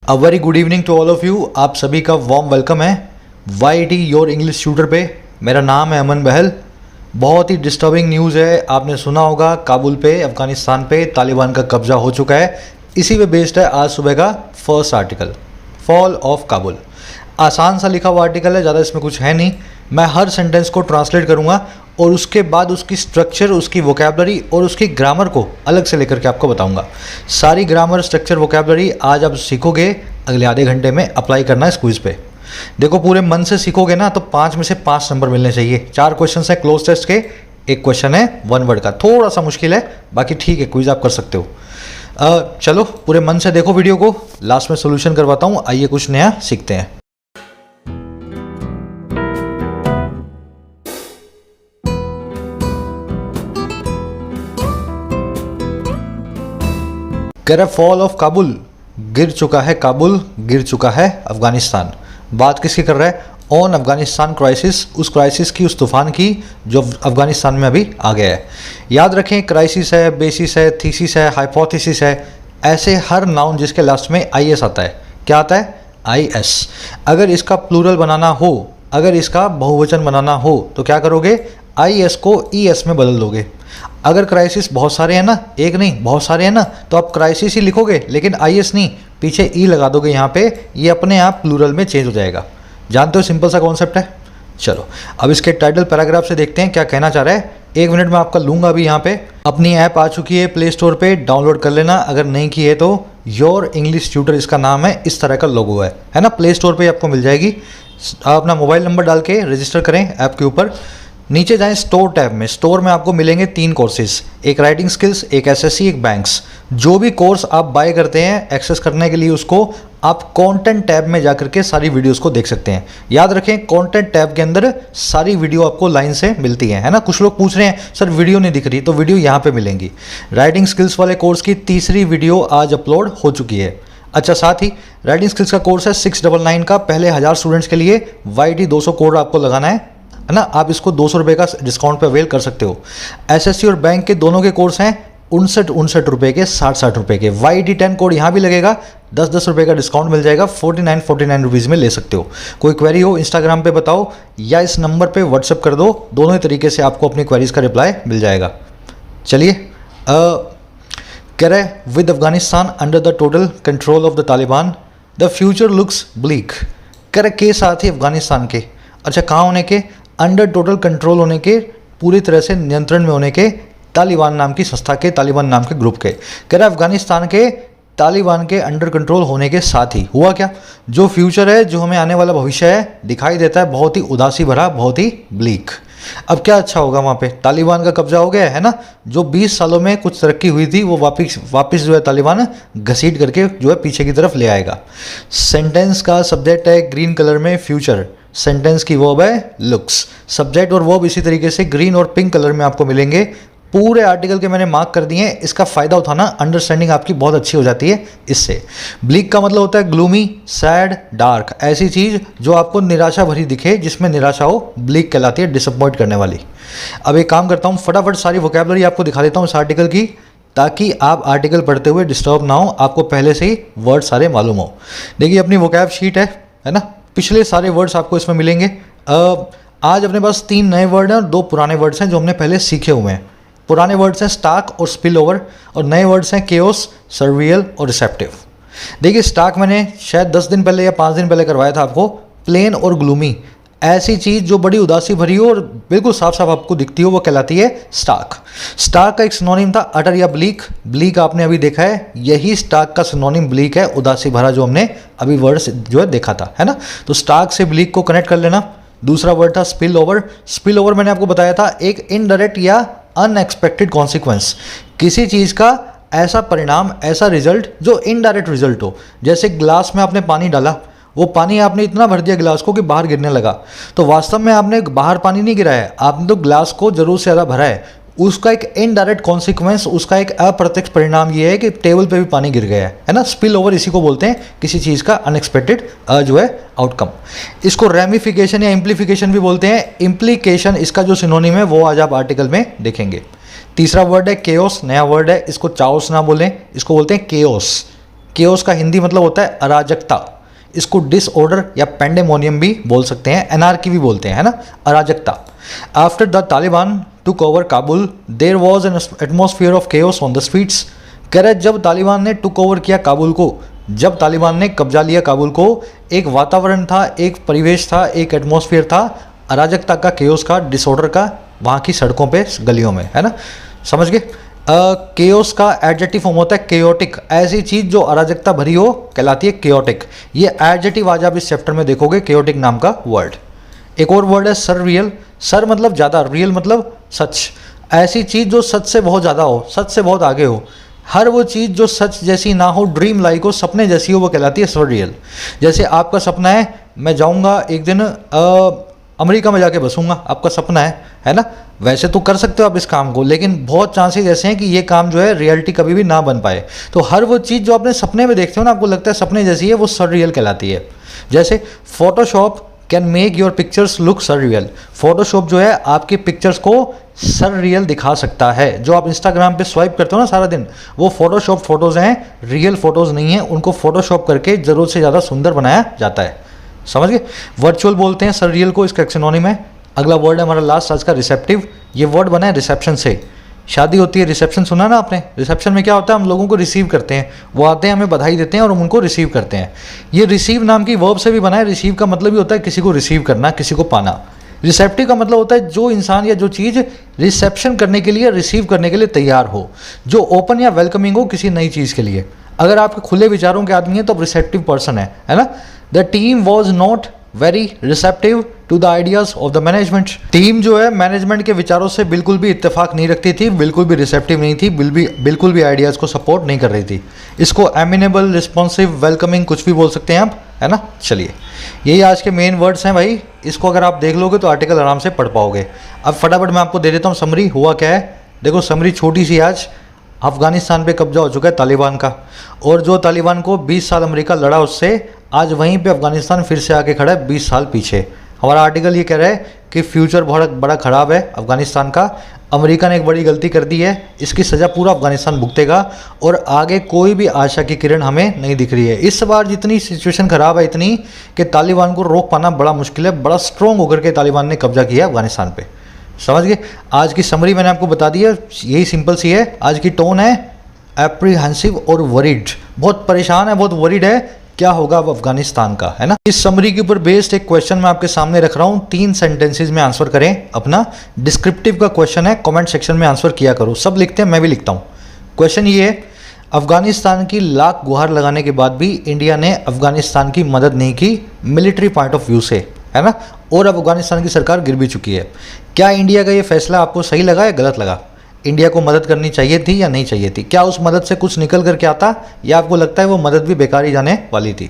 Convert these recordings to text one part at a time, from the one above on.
A very good evening to all of you. आप सभी का वार्म वेलकम है YT योर इंग्लिश ट्यूटर पे। मेरा नाम है अमन बहल। बहुत ही डिस्टर्बिंग न्यूज़ है, आपने सुना होगा काबुल पे, अफ़गानिस्तान पे तालिबान का कब्ज़ा हो चुका है। इसी पे बेस्ड है आज सुबह का first article, fall of Kabul. आसान सा लिखा हुआ आर्टिकल है, ज़्यादा इसमें कुछ है नहीं। मैं हर सेंटेंस को ट्रांसलेट करूँगा और उसके बाद उसकी स्ट्रक्चर, उसकी वोकैबलरी और उसकी ग्रामर को अलग से लेकर के आपको बताऊंगा। सारी ग्रामर, स्ट्रक्चर, वोकैबलरी आज आप सीखोगे, अगले आधे घंटे में अप्लाई करना है इस क्विज़ पे। देखो, पूरे मन से सीखोगे ना तो 5 में से 5 नंबर मिलने चाहिए। 4 क्वेश्चन है क्लोज टेस्ट के, 1 क्वेश्चन है 1 वर्ड का। थोड़ा सा मुश्किल है, बाकी ठीक है, क्विज़ आप कर सकते हो। चलो पूरे मन से देखो वीडियो को, लास्ट में सोल्यूशन करवाता हूँ। आइए कुछ नया सीखते हैं। कह रहा फॉल ऑफ काबुल, गिर चुका है काबुल, गिर चुका है अफगानिस्तान। बात किसकी कर रहा है? ऑन अफगानिस्तान क्राइसिस, उस क्राइसिस की, उस तूफान की जो अफगानिस्तान में अभी आ गया है। याद रखें, क्राइसिस है, बेसिस है, थीसिस है, हाइपोथेसिस है, ऐसे हर नाउन जिसके लास्ट में IS आता है। क्या आता है? IS। अगर इसका प्लूरल बनाना हो, अगर इसका बहुवचन बनाना हो तो क्या करोगे? IS को ES में बदल दोगे। अगर क्राइसिस बहुत सारे हैं ना, एक नहीं बहुत सारे हैं ना, तो आप क्राइसिस ही लिखोगे लेकिन IS नहीं, पीछे E लगा दोगे यहाँ पे, ये अपने आप प्लूरल में चेंज हो जाएगा। जानते हो, सिंपल सा कॉन्सेप्ट है। चलो अब इसके टाइटल पैराग्राफ से देखते हैं क्या कहना चाह रहा है। 1 मिनट में आपका लूँगा अभी। यहाँ पे अपनी ऐप आ चुकी है प्ले स्टोर पे, डाउनलोड कर लेना। अगर नहीं की है तो योर इंग्लिश ट्यूटर इसका नाम है, इस तरह का लोगो है ना, प्ले स्टोर पे आपको मिल जाएगी। आप अपना मोबाइल नंबर डाल के रजिस्टर करें ऐप के ऊपर। नीचे जाएं स्टोर टैब में। स्टोर में आपको मिलेंगे 3 कोर्सेज, एक राइटिंग स्किल्स, एक SSC, एक बैंक्स। जो भी कोर्स आप बाय करते हैं, एक्सेस करने के लिए उसको आप कंटेंट टैब में जाकर के सारी वीडियोस को देख सकते हैं। याद रखें, कंटेंट टैब के अंदर सारी वीडियो आपको लाइन से मिलती है ना। कुछ लोग पूछ रहे हैं सर वीडियो नहीं दिख रही, तो वीडियो यहाँ पे मिलेंगी। राइटिंग स्किल्स वाले कोर्स की 3री वीडियो आज अपलोड हो चुकी है। अच्छा, साथ ही राइटिंग स्किल्स का कोर्स है 699 का, पहले 1000 स्टूडेंट्स के लिए YT 200 कोड आपको लगाना है ना। आप इसको 200 रुपये का डिस्काउंट पे अवेल कर सकते हो। SSC और बैंक के दोनों के कोर्स हैं 59 रुपये के, 60 रुपये के। YT 10 कोड यहाँ भी लगेगा, 10 रुपये का डिस्काउंट मिल जाएगा, 49 रुपीज़ में ले सकते हो। कोई क्वेरी हो इंस्टाग्राम पे बताओ या इस नंबर पे व्हाट्सअप कर दो, दोनों ही तरीके से आपको अपनी क्वेरीज का रिप्लाई मिल जाएगा। चलिए, कह रहे with Afghanistan under the total control of the Taliban the future looks bleak. कह रहे के साथ ही अफगानिस्तान के, अच्छा कहाँ होने के? अंडर टोटल कंट्रोल होने के, पूरी तरह से नियंत्रण में होने के, तालिबान नाम की संस्था के, तालिबान नाम के ग्रुप के। कह रहा है अफगानिस्तान के तालिबान के अंडर कंट्रोल होने के साथ ही हुआ क्या? जो फ्यूचर है, जो हमें आने वाला भविष्य है, दिखाई देता है बहुत ही उदासी भरा, बहुत ही ब्लीक। अब क्या अच्छा होगा? वहाँ पे तालिबान का कब्जा हो गया है ना। जो 20 सालों में कुछ तरक्की हुई थी वो वापस जो है तालिबान घसीट करके जो है पीछे की तरफ ले आएगा। सेंटेंस का सब्जेक्ट है ग्रीन कलर में फ्यूचर, सेंटेंस की वर्ब है लुक्स। सब्जेक्ट और वर्ब इसी तरीके से ग्रीन और पिंक कलर में आपको मिलेंगे। पूरे आर्टिकल के मैंने मार्क कर दिए हैं, इसका फ़ायदा उठाना, अंडरस्टैंडिंग आपकी बहुत अच्छी हो जाती है इससे। ब्लीक का मतलब होता है ग्लूमी, सैड, डार्क, ऐसी चीज़ जो आपको निराशा भरी दिखे, जिसमें निराशा हो, ब्लीक कहलाती है, डिसअपॉइंट करने वाली। अब एक काम करता हूँ, फटाफट सारी वोकैबुलरी आपको दिखा देता हूँ इस आर्टिकल की, ताकि आप आर्टिकल पढ़ते हुए डिस्टर्ब ना हो, आपको पहले से ही वर्ड सारे मालूम हो। देखिए अपनी वोकैब शीट है ना, पिछले सारे वर्ड्स आपको इसमें मिलेंगे। आज अपने पास 3 नए वर्ड हैं और 2 पुराने वर्ड्स हैं जो हमने पहले सीखे हुए हैं। पुराने वर्ड्स हैं स्टाक और स्पिल ओवर, और नए वर्ड्स हैं केओस, सर्वियल और रिसेप्टिव। देखिए स्टाक मैंने शायद 10 दिन पहले या 5 दिन पहले करवाया था आपको। प्लेन और ग्लूमी, ऐसी चीज़ जो बड़ी उदासी भरी हो और बिल्कुल साफ साफ आपको दिखती हो, वो कहलाती है स्टाक। स्टाक का एक सिनोनिम था अटर या ब्लीक। ब्लीक आपने अभी देखा है, यही स्टाक का सिनोनिम ब्लीक है, उदासी भरा, जो हमने अभी वर्ड जो है देखा था, है ना। तो स्टाक से ब्लीक को कनेक्ट कर लेना। दूसरा वर्ड था स्पिल ओवर। स्पिल ओवर मैंने आपको बताया था एक इनडायरेक्ट या अनएक्सपेक्टेड कॉन्सिक्वेंस, किसी चीज़ का ऐसा परिणाम, ऐसा रिजल्ट जो इनडायरेक्ट रिजल्ट हो। जैसे ग्लास में आपने पानी डाला, वो पानी आपने इतना भर दिया ग्लास को कि बाहर गिरने लगा, तो वास्तव में आपने बाहर पानी नहीं गिराया है, आपने तो ग्लास को ज़रूरत से ज़्यादा भरा है। उसका एक इनडायरेक्ट कॉन्सिक्वेंस, उसका एक अप्रत्यक्ष परिणाम ये है कि टेबल पे भी पानी गिर गया है ना। स्पिल ओवर इसी को बोलते हैं, किसी चीज़ का अनएक्सपेक्टेड जो है आउटकम। इसको रेमिफिकेशन या इम्प्लीफिकेशन भी बोलते हैं। इम्प्लीकेशन इसका जो सिनोनिम है वो आज आप आर्टिकल में देखेंगे। तीसरा वर्ड है केओस, नया वर्ड है, इसको चाओस ना बोलें, इसको बोलते हैं केओस। केओस का हिंदी मतलब होता है अराजकता, इसको डिसऑर्डर या पेंडेमोनियम भी बोल सकते हैं, एनार्की भी बोलते हैं, है ना, अराजकता। After the Taliban took over Kabul there was an atmosphere of chaos on the streets. कह रहे जब तालिबान ने टुक ओवर किया काबुल को, जब तालिबान ने कब्जा लिया काबुल को, एक वातावरण था, एक परिवेश था, एक एटमॉस्फेयर था अराजकता का, केओस का, डिसऑर्डर का, वहाँ की सड़कों पे, गलियों में, है ना, समझ गए। केओस का एडजेक्टिव फॉर्म होता है केओटिक, ऐसी चीज़ जो अराजकता भरी हो कहलाती है केओटिक। ये एडजेक्टिव आज आप इस चैप्टर में देखोगे, केओटिक नाम का वर्ड। एक और वर्ड है सर रियल, सर मतलब ज़्यादा, रियल मतलब सच, ऐसी चीज़ जो सच से बहुत ज़्यादा हो, सच से बहुत आगे हो, हर वो चीज़ जो सच जैसी ना हो, ड्रीम लाइक हो, सपने जैसी हो, वो कहलाती है सर रियल। जैसे आपका सपना है मैं जाऊँगा एक दिन अमेरिका में जाके बसूंगा, आपका सपना है ना, वैसे तो कर सकते हो आप इस काम को, लेकिन बहुत चांसेस ऐसे हैं कि ये काम जो है रियलिटी कभी भी ना बन पाए। तो हर वो चीज़ जो आपने सपने में देखते हो ना, आपको लगता है सपने जैसी है, वो सर रियल कहलाती है। जैसे Photoshop can make your pictures look sir real, Photoshop जो है आपकी पिक्चर्स को सर रियल दिखा सकता है। जो आप इंस्टाग्राम पे स्वाइप करते हो ना सारा दिन, वो फोटोशॉप फोटोज़ हैं, रियल फोटोज़ नहीं है, उनको फोटोशॉप करके ज़रूरत से ज़्यादा सुंदर बनाया जाता है, समझ गए। वर्चुअल बोलते हैं सर रियल को, इसका एक्सिनोनिम है। अगला वर्ड है हमारा लास्ट आज का रिसेप्टिव, ये वर्ड बना है रिसेप्शन से। शादी होती है, रिसेप्शन सुना ना आपने, रिसेप्शन में क्या होता है, हम लोगों को रिसीव करते हैं, वो आते हैं हमें बधाई देते हैं और हम उनको रिसीव करते हैं। ये रिसीव नाम की वर्ब से भी बना है, रिसीव का मतलब ही होता है किसी को रिसीव करना, किसी को पाना। रिसेप्टिव का मतलब होता है जो इंसान या जो चीज़ रिसेप्शन करने के लिए, रिसीव करने के लिए तैयार हो, जो ओपन या वेलकमिंग हो किसी नई चीज़ के लिए। अगर आपके खुले विचारों के आदमी हैं तो आप रिसेप्टिव पर्सन है ना। The team was not very receptive to the ideas of the management, team जो है मैनेजमेंट के विचारों से बिल्कुल भी इत्तेफाक नहीं रखती थी, बिल्कुल भी रिसेप्टिव नहीं थी, बिल्कुल भी आइडियाज़ को सपोर्ट नहीं कर रही थी। इसको एमिनेबल, रिस्पॉन्सिव, वेलकमिंग कुछ भी बोल सकते हैं आप, है ना। चलिए यही आज के मेन वर्ड्स हैं भाई, इसको अगर आप देख लोगे तो आर्टिकल आराम से पढ़ पाओगे। अब फटाफट मैं आपको दे देता हूँ समरी, हुआ क्या है। देखो समरी छोटी सी, आज अफ़गानिस्तान पे कब्जा हो चुका है तालिबान का, और जो तालिबान को 20 साल अमेरिका लड़ा उससे, आज वहीं पे अफ़गानिस्तान फिर से आके खड़ा है 20 साल पीछे। हमारा आर्टिकल ये कह रहा है कि फ्यूचर बहुत बड़ा ख़राब है अफ़गानिस्तान का, अमेरिका ने एक बड़ी गलती कर दी है, इसकी सज़ा पूरा अफ़गानिस्तान भुगतेगा और आगे कोई भी आशा की किरण हमें नहीं दिख रही है। इस बार जितनी सिचुएशन ख़राब है, इतनी कि तालिबान को रोक पाना बड़ा मुश्किल है, बड़ा स्ट्रॉन्ग होकर के तालिबान ने कब्जा किया है अफ़गानिस्तान पे, समझ गए। आज की समरी मैंने आपको बता दी है, यही सिंपल सी है। आज की टोन है एप्रीहेंसिव और वरीड, बहुत परेशान है, बहुत वरीड है, क्या होगा अब अफगानिस्तान का, है ना। इस समरी के ऊपर बेस्ड एक क्वेश्चन मैं आपके सामने रख रहा हूँ, 3 सेंटेंसेस में आंसर करें अपना। डिस्क्रिप्टिव का क्वेश्चन है, कमेंट सेक्शन में आंसर किया करो, सब लिखते हैं, मैं भी लिखता हूँ। क्वेश्चन ये है, अफगानिस्तान की लाख गुहार लगाने के बाद भी इंडिया ने अफगानिस्तान की मदद नहीं की मिलिट्री पॉइंट ऑफ व्यू से, है ना, और अब अफगानिस्तान की सरकार गिर भी चुकी है। क्या इंडिया का ये फैसला आपको सही लगा या गलत लगा? इंडिया को मदद करनी चाहिए थी या नहीं चाहिए थी? क्या उस मदद से कुछ निकल कर के आता, या आपको लगता है वो मदद भी बेकार ही जाने वाली थी?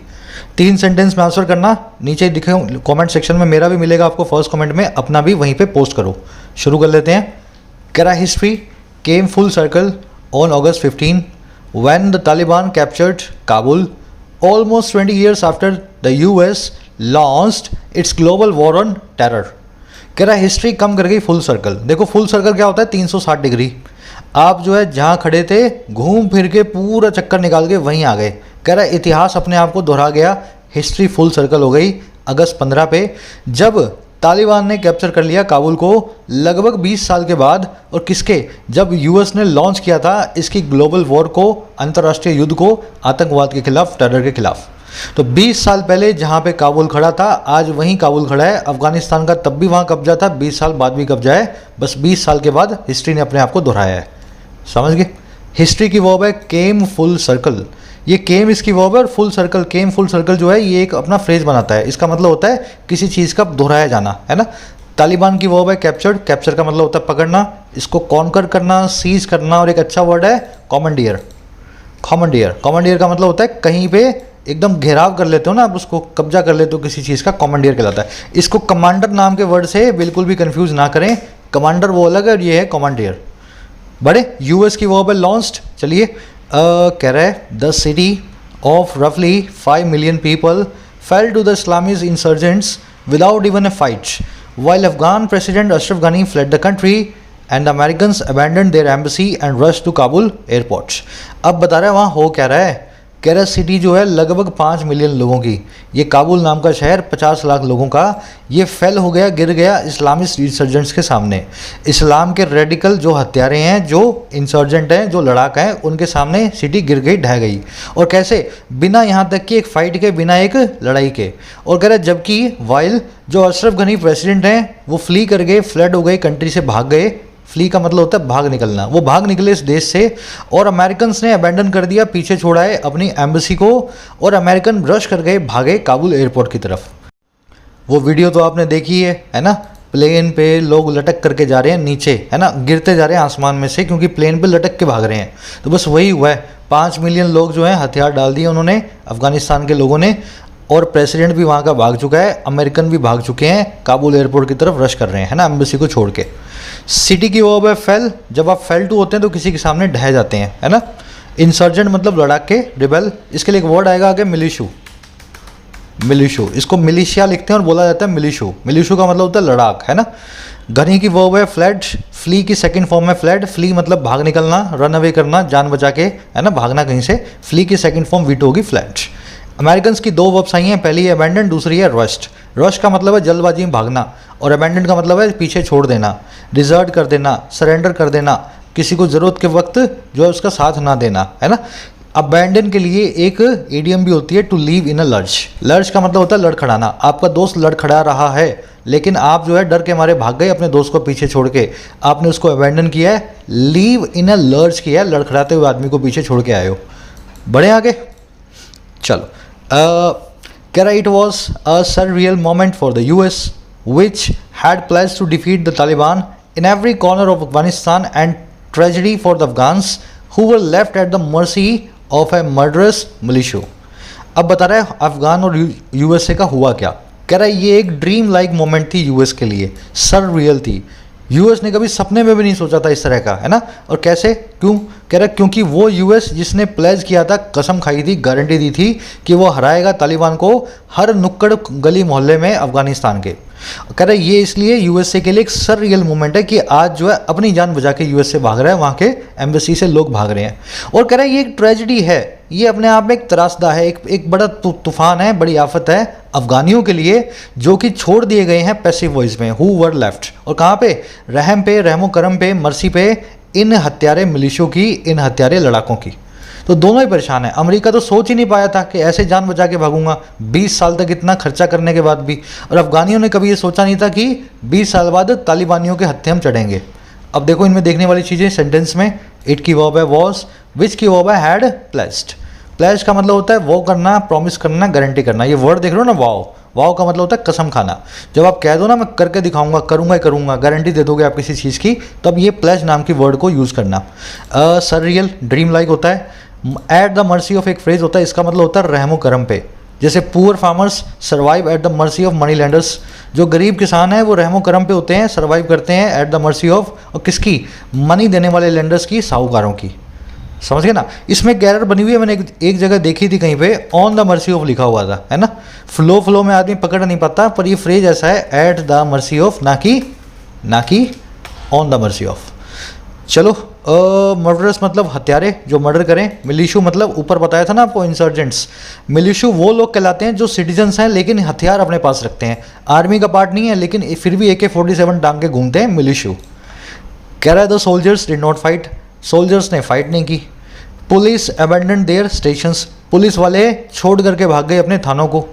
3 सेंटेंस में आंसर करना, नीचे दिखे कमेंट सेक्शन में मेरा भी मिलेगा आपको फर्स्ट कमेंट में, अपना भी वहीं पे पोस्ट करो। शुरू कर लेते हैं। करा history came full circle on August 15 when the Taliban captured Kabul, almost 20 years after the US launched its global war on terror। कह रहा है हिस्ट्री कम कर गई फुल सर्कल। देखो फुल सर्कल क्या होता है, 360 डिग्री। आप जो है जहाँ खड़े थे घूम फिर के पूरा चक्कर निकाल के वहीं आ गए। कह रहा है इतिहास अपने आप को दोहरा गया, हिस्ट्री फुल सर्कल हो गई अगस्त 15 पे, जब तालिबान ने कैप्चर कर लिया काबुल को लगभग 20 साल के बाद। और किसके, जब यूएस ने लॉन्च किया था इसकी ग्लोबल वॉर को, अंतर्राष्ट्रीय युद्ध को, आतंकवाद के खिलाफ, टेरर के खिलाफ। तो 20 साल पहले जहाँ पे काबुल खड़ा था आज वहीं काबुल खड़ा है। अफगानिस्तान का तब भी वहाँ कब्जा था, 20 साल बाद भी कब्जा है, बस 20 साल के बाद हिस्ट्री ने अपने आप को दोहराया है। समझ गए? हिस्ट्री की वर्ब है केम फुल सर्कल। ये केम इसकी वर्ब है और फुल सर्कल, केम फुल सर्कल जो है ये एक अपना फ्रेज बनाता है। इसका मतलब होता है किसी चीज़ का दोहराया जाना, है ना। तालिबान की वर्ब है कैप्चर्ड, कैप्चर का मतलब होता है पकड़ना, इसको कॉन्कर करना, सीज करना। और एक अच्छा वर्ड है कॉमंडियर। कॉमंडियर, कॉमंडियर का मतलब होता है कहीं पे एकदम घेराव कर लेते हो ना आप, उसको कब्जा कर लेते हो किसी चीज़ का, कॉमंडियर कहलाता है। इसको कमांडर नाम के वर्ड से बिल्कुल भी कंफ्यूज ना करें, कमांडर वो अलग है और ये है कॉमंडियर। बड़े यूएस की वर्ब है लॉन्च्ड। चलिए कह रहा है द सिटी ऑफ रफली 5 million people fell to the Islamist insurgents without even a fight, while Afghan President Ashraf Ghani fled the country and the Americans abandoned their embassy and rushed to Kabul airport। अब बता रहा है वहाँ हो क्या रहा है, कह रहा सिटी जो है लगभग 5 मिलियन लोगों की, ये काबुल नाम का शहर 50 लाख लोगों का, ये फेल हो गया, गिर गया इस्लामिस्ट इंसर्जेंट्स के सामने। इस्लाम के रेडिकल जो हत्यारे हैं, जो इंसर्जेंट हैं, जो लड़ाक हैं, उनके सामने सिटी गिर गई, ढह गई। और कैसे? बिना यहाँ तक कि एक फ़ाइट के, बिना एक लड़ाई के। और कह रहा जबकि वाइल जो अशरफ गनी प्रेसिडेंट हैं वो फ्ली कर गए, फ्लड हो गए, कंट्री से भाग गए। फ्ली का मतलब होता है भाग निकलना, वो भाग निकले इस देश से, और अमेरिकन ने अबैंडन कर दिया, पीछे छोड़ा है अपनी एम्बेसी को, और अमेरिकन रश कर गए, भागे काबुल एयरपोर्ट की तरफ। वो वीडियो तो आपने देखी है ना? प्लेन पे लोग लटक करके जा रहे हैं नीचे, है ना, गिरते जा रहे हैं आसमान में से, क्योंकि प्लेन पे लटक के भाग रहे हैं। तो बस वही हुआ है, 5 मिलियन लोग जो हैं हथियार डाल दिए उन्होंने, अफगानिस्तान के लोगों ने, और प्रेसिडेंट भी वहाँ का भाग चुका है, अमेरिकन भी भाग चुके हैं, काबुल एयरपोर्ट की तरफ रश कर रहे हैं, है ना, एम्बेसी को छोड़ के। सिटी की वर्ब है फेल, जब आप फेल टू होते हैं तो किसी के सामने ढह जाते हैं, है ना। इंसर्जेंट मतलब लड़ाक के, रिबेल, इसके लिए एक वर्ड आएगा आगे मिलिशु। मिलिशु, इसको मिलिशिया लिखते हैं और बोला जाता है मिलिशु। मिलिशु का मतलब होता है लड़ाक, है ना। गनी की वर्ब है फ्लड, फ्ली की सेकंड फॉर्म है फ्लड। फ्ली मतलब भाग निकलना, रन अवे करना, जान बचा के, है ना, भागना कहीं से। फ्ली की सेकंड फॉर्म वीट होगी फ्लड। अमेरिकन की 2 वर्ब्स आई हैं, पहली है अबैंडन, दूसरी है रस्ट। रश का मतलब है जल्दबाजी में भागना, और अबैंडन का मतलब है पीछे छोड़ देना, डिजर्ट कर देना, सरेंडर कर देना, किसी को ज़रूरत के वक्त जो है उसका साथ ना देना, है ना। अबैंडन के लिए एक इडियम भी होती है, to leave in a lurch. Lurch का मतलब होता है लड़खड़ाना। आपका दोस्त लड़खड़ा रहा है, लेकिन आप जो है डर के मारे भाग गए अपने दोस्त को पीछे छोड़ के, आपने उसको अबैंडन किया है, लीव इन अ लर्च किया है, लड़खड़ाते हुए आदमी को पीछे छोड़ के आए हो। बढ़े आगे, चलो। कह रहा it was a surreal moment for the US which had pledged to defeat the Taliban in every corner of Afghanistan and tragedy for the Afghans who were left at the mercy of a murderous militia। अब बता रहा है अफगान और USA का हुआ क्या। कह रहा है ये एक ड्रीम लाइक मोमेंट थी यूएस के लिए, सररियल थी। यूएस ने कभी सपने में भी नहीं सोचा था इस तरह का, है ना। और कैसे, क्यों? कह रहा क्योंकि वो यूएस जिसने प्लेज किया था, कसम खाई थी, गारंटी दी थी कि वो हराएगा तालिबान को हर नुक्कड़ गली मोहल्ले में अफगानिस्तान के। कह रहा ये इसलिए यूएसए के लिए एक सररियल मूवमेंट है कि आज जो है अपनी जान बचा के यूएस से भाग रहा है, वहाँ के एम्बेसी से लोग भाग रहे हैं। और कह रहा है ये एक ट्रेजिडी है, ये अपने आप में एक त्रासदा है, एक बड़ा तूफान है, बड़ी आफत है अफगानियों के लिए, जो कि छोड़ दिए गए हैं पैसिव वॉइस में, हु वर लेफ्ट। और कहाँ पे? रहम पे, रहमो करम पे, मर्सी पे, इन हत्यारे मिलिशियों की, इन हत्यारे लड़ाकों की। तो दोनों ही परेशान है। अमेरिका तो सोच ही नहीं पाया था कि ऐसे जान बचा के भागूंगा 20 साल तक इतना खर्चा करने के बाद भी, और अफगानियों ने कभी ये सोचा नहीं था कि 20 साल बाद तालिबानियों के हत्थे हम चढ़ेंगे। अब देखो इनमें देखने वाली चीज़ें सेंटेंस में, इट की वर्ब है वॉज, विच की वर्ब है हैड प्लेस्ड। प्लेज का मतलब होता है वो करना, प्रॉमिस करना, गारंटी करना। ये वर्ड देख रहे हो ना, वाव, वाव का मतलब होता है कसम खाना। जब आप कह दो ना मैं करके दिखाऊंगा, करूंगा ही करूंगा, गारंटी दे दोगे आप किसी चीज़ की, तब ये प्लेज नाम की वर्ड को यूज़ करना। सररियल, ड्रीम लाइक होता है। एट द मर्सी ऑफ एक फ्रेज होता है, इसका मतलब होता है रहमो करम पे। जैसे poor farmers survive at the mercy of money landers, जो गरीब किसान हैं वो रहमो करम पे होते हैं, सर्वाइव करते हैं एट द मर्सी ऑफ, और किसकी? मनी देने वाले लैंडर्स की, साहूकारों की। समझ गए ना। इसमें एक एरर बनी हुई है, मैंने एक जगह देखी थी कहीं पे, ऑन द मर्सी ऑफ लिखा हुआ था, है ना। फ्लो में आदमी पकड़ नहीं पाता, पर ये फ्रेज ऐसा है एट द मर्सी ऑफ, ना कि ऑन द मर्सी ऑफ। चलो, मर्डरस मतलब हत्यारे जो मर्डर करें। मिलिशु मतलब ऊपर बताया था ना आपको, इंसर्जेंट्स। मिलिशु वो लोग कहलाते हैं जो सिटीजन्स हैं लेकिन हथियार अपने पास रखते हैं, आर्मी का पार्ट नहीं है लेकिन फिर भी AK-47 टांग के घूमते हैं, मिलिशु। कह रहा है the soldiers did not fight, soldiers ने फाइट नहीं की। Police abandon their stations, police वाले छोड़ करके भाग गए अपने थानों को।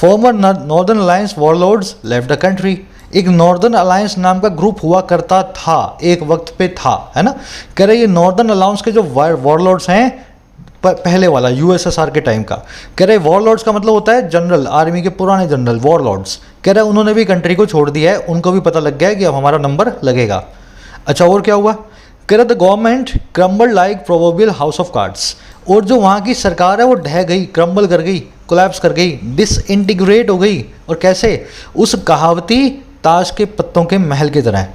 Former Northern Alliance warlords left the country, एक नॉर्दर्न अलायंस नाम का ग्रुप हुआ करता था, एक वक्त पे था, है ना। कह रहे ये नॉर्दर्न अलायंस के जो वॉरलॉर्ड्स हैं, पहले वाला USSR के टाइम का। कह रहे वॉरलॉर्ड्स का मतलब होता है जनरल, आर्मी के पुराने जनरल, वॉरलॉर्ड्स। कह रहे उन्होंने भी कंट्री को छोड़ दिया है, उनको भी पता लग गया है कि अब हमारा नंबर लगेगा। अच्छा, और क्या हुआ? कह रहे the government crumble like proverbial house of cards, और जो वहाँ की सरकार है वो ढह गई, क्रम्बल कर गई, कोलैप्स कर गई, डिसइंटीग्रेट हो गई। और कैसे? उस कहावती ताश के पत्तों के महल की तरह।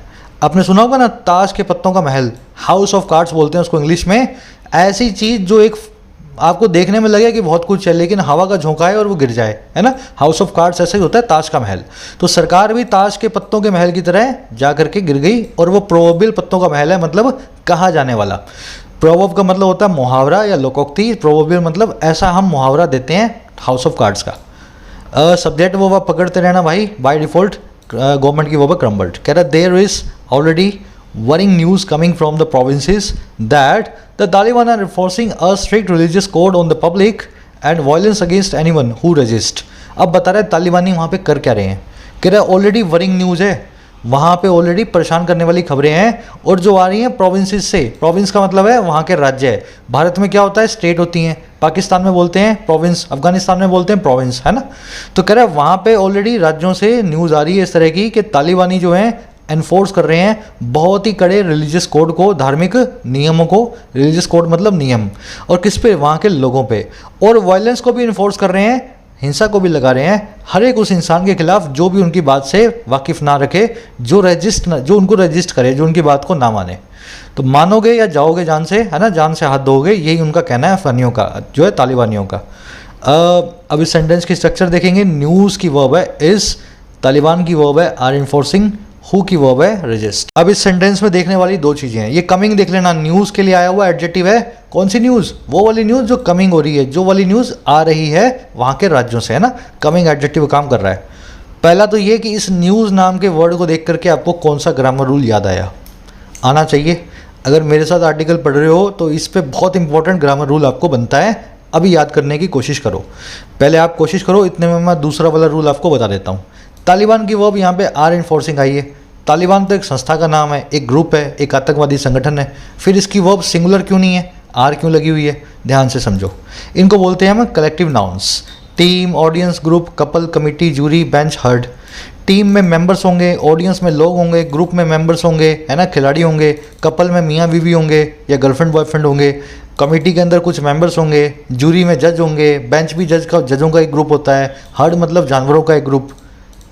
आपने सुना होगा ना, ताश के पत्तों का महल, हाउस ऑफ कार्ड्स बोलते हैं उसको इंग्लिश में। ऐसी चीज़ जो एक आपको देखने में लगे कि बहुत कुछ है लेकिन हवा का झोंका है और वो गिर जाए, है ना। हाउस ऑफ कार्ड्स ऐसे ही होता है, ताश का महल। तो सरकार भी ताश के पत्तों के महल की तरह जा करके गिर गई, और वो प्रोवर्बियल पत्तों का महल है, मतलब कहा जाने वाला। प्रोवर्ब का मतलब होता है मुहावरा या लोकोक्ति, प्रोवर्बियल मतलब ऐसा हम मुहावरा देते हैं हाउस ऑफ कार्ड्स का। सब्जेक्ट वो आप पकड़ते रहना भाई, बाय डिफॉल्ट गवर्नमेंट की वो क्रम्बल्ड। कह रहा there is already worrying news coming from the provinces that the Taliban are enforcing a strict religious code on the public and violence against anyone who resist। अब बता रहे तालिबानी वहाँ पे कर क्या रहे हैं। कह रहा है ऑलरेडी वरिंग न्यूज़ है, वहाँ पे ऑलरेडी परेशान करने वाली खबरें हैं और जो आ रही हैं प्रोविंसेस से। प्रोविंस का मतलब है वहाँ के राज्य है। भारत में क्या होता है, स्टेट होती हैं, पाकिस्तान में बोलते हैं प्रोविंस, अफगानिस्तान में बोलते हैं प्रोविंस, है ना। तो कह रहा है वहाँ पे ऑलरेडी राज्यों से न्यूज़ आ रही है इस तरह की कि तालिबानी जो हैं एनफोर्स कर रहे हैं बहुत ही कड़े रिलीजियस कोड को, धार्मिक नियमों को। रिलीजियस कोड मतलब नियम, और किस पे, वहाँ के लोगों पे। और वायलेंस को भी इन्फोर्स कर रहे हैं, हिंसा को भी लगा रहे हैं हर एक उस इंसान के खिलाफ जो भी उनकी बात से वाकिफ़ ना रखे, जो उनको रजिस्ट करे, जो उनकी बात को ना माने। तो मानोगे या जाओगे जान से, है ना, जान से हाथ धोगे, यही उनका कहना है अफगानियों का, जो है तालिबानियों का। अब इस सेंटेंस की स्ट्रक्चर देखेंगे। न्यूज़ की वर्ब है इज, तालिबान की वर्ब है आर इन्फोर्सिंग, हु की वर्ब है रजिस्ट। अब इस सेंटेंस में देखने वाली दो चीज़ें हैं। ये कमिंग देख लेना, न्यूज़ के लिए आया हुआ एडजेक्टिव है। कौन सी न्यूज़, वो वाली न्यूज़ जो कमिंग हो रही है, जो वाली न्यूज़ आ रही है वहाँ के राज्यों से, है ना। कमिंग एडजेक्टिव काम कर रहा है। पहला तो ये कि इस न्यूज़ नाम के वर्ड को देख करके आपको कौन सा ग्रामर रूल याद आना चाहिए। अगर मेरे साथ आर्टिकल पढ़ रहे हो तो इस पर बहुत इंपॉर्टेंट ग्रामर रूल आपको बनता है, अभी याद करने की कोशिश करो। पहले आप कोशिश करो, इतने में मैं दूसरा वाला रूल आपको बता देता हूँ। तालिबान की वर्ब यहाँ पे आर इन्फोर्सिंग आई है। तालिबान तो एक संस्था का नाम है, एक ग्रुप है, एक आतंकवादी संगठन है, फिर इसकी वर्ब सिंगुलर क्यों नहीं है, आर क्यों लगी हुई है, ध्यान से समझो। इनको बोलते हैं हम collective nouns. Team, audience, group, couple, committee, jury, bench, herd. Team में मेंबर्स होंगे, ऑडियंस में लोग होंगे, ग्रुप में मेंबर्स होंगे, है ना, खिलाड़ी होंगे, कपल में मियाँ बीवी होंगे या गर्लफ्रेंड बॉयफ्रेंड होंगे, कमेटी के अंदर कुछ मेंबर्स होंगे, जूरी में जज होंगे, बेंच भी जजों का एक ग्रुप होता है, हर्ड मतलब जानवरों का एक ग्रुप।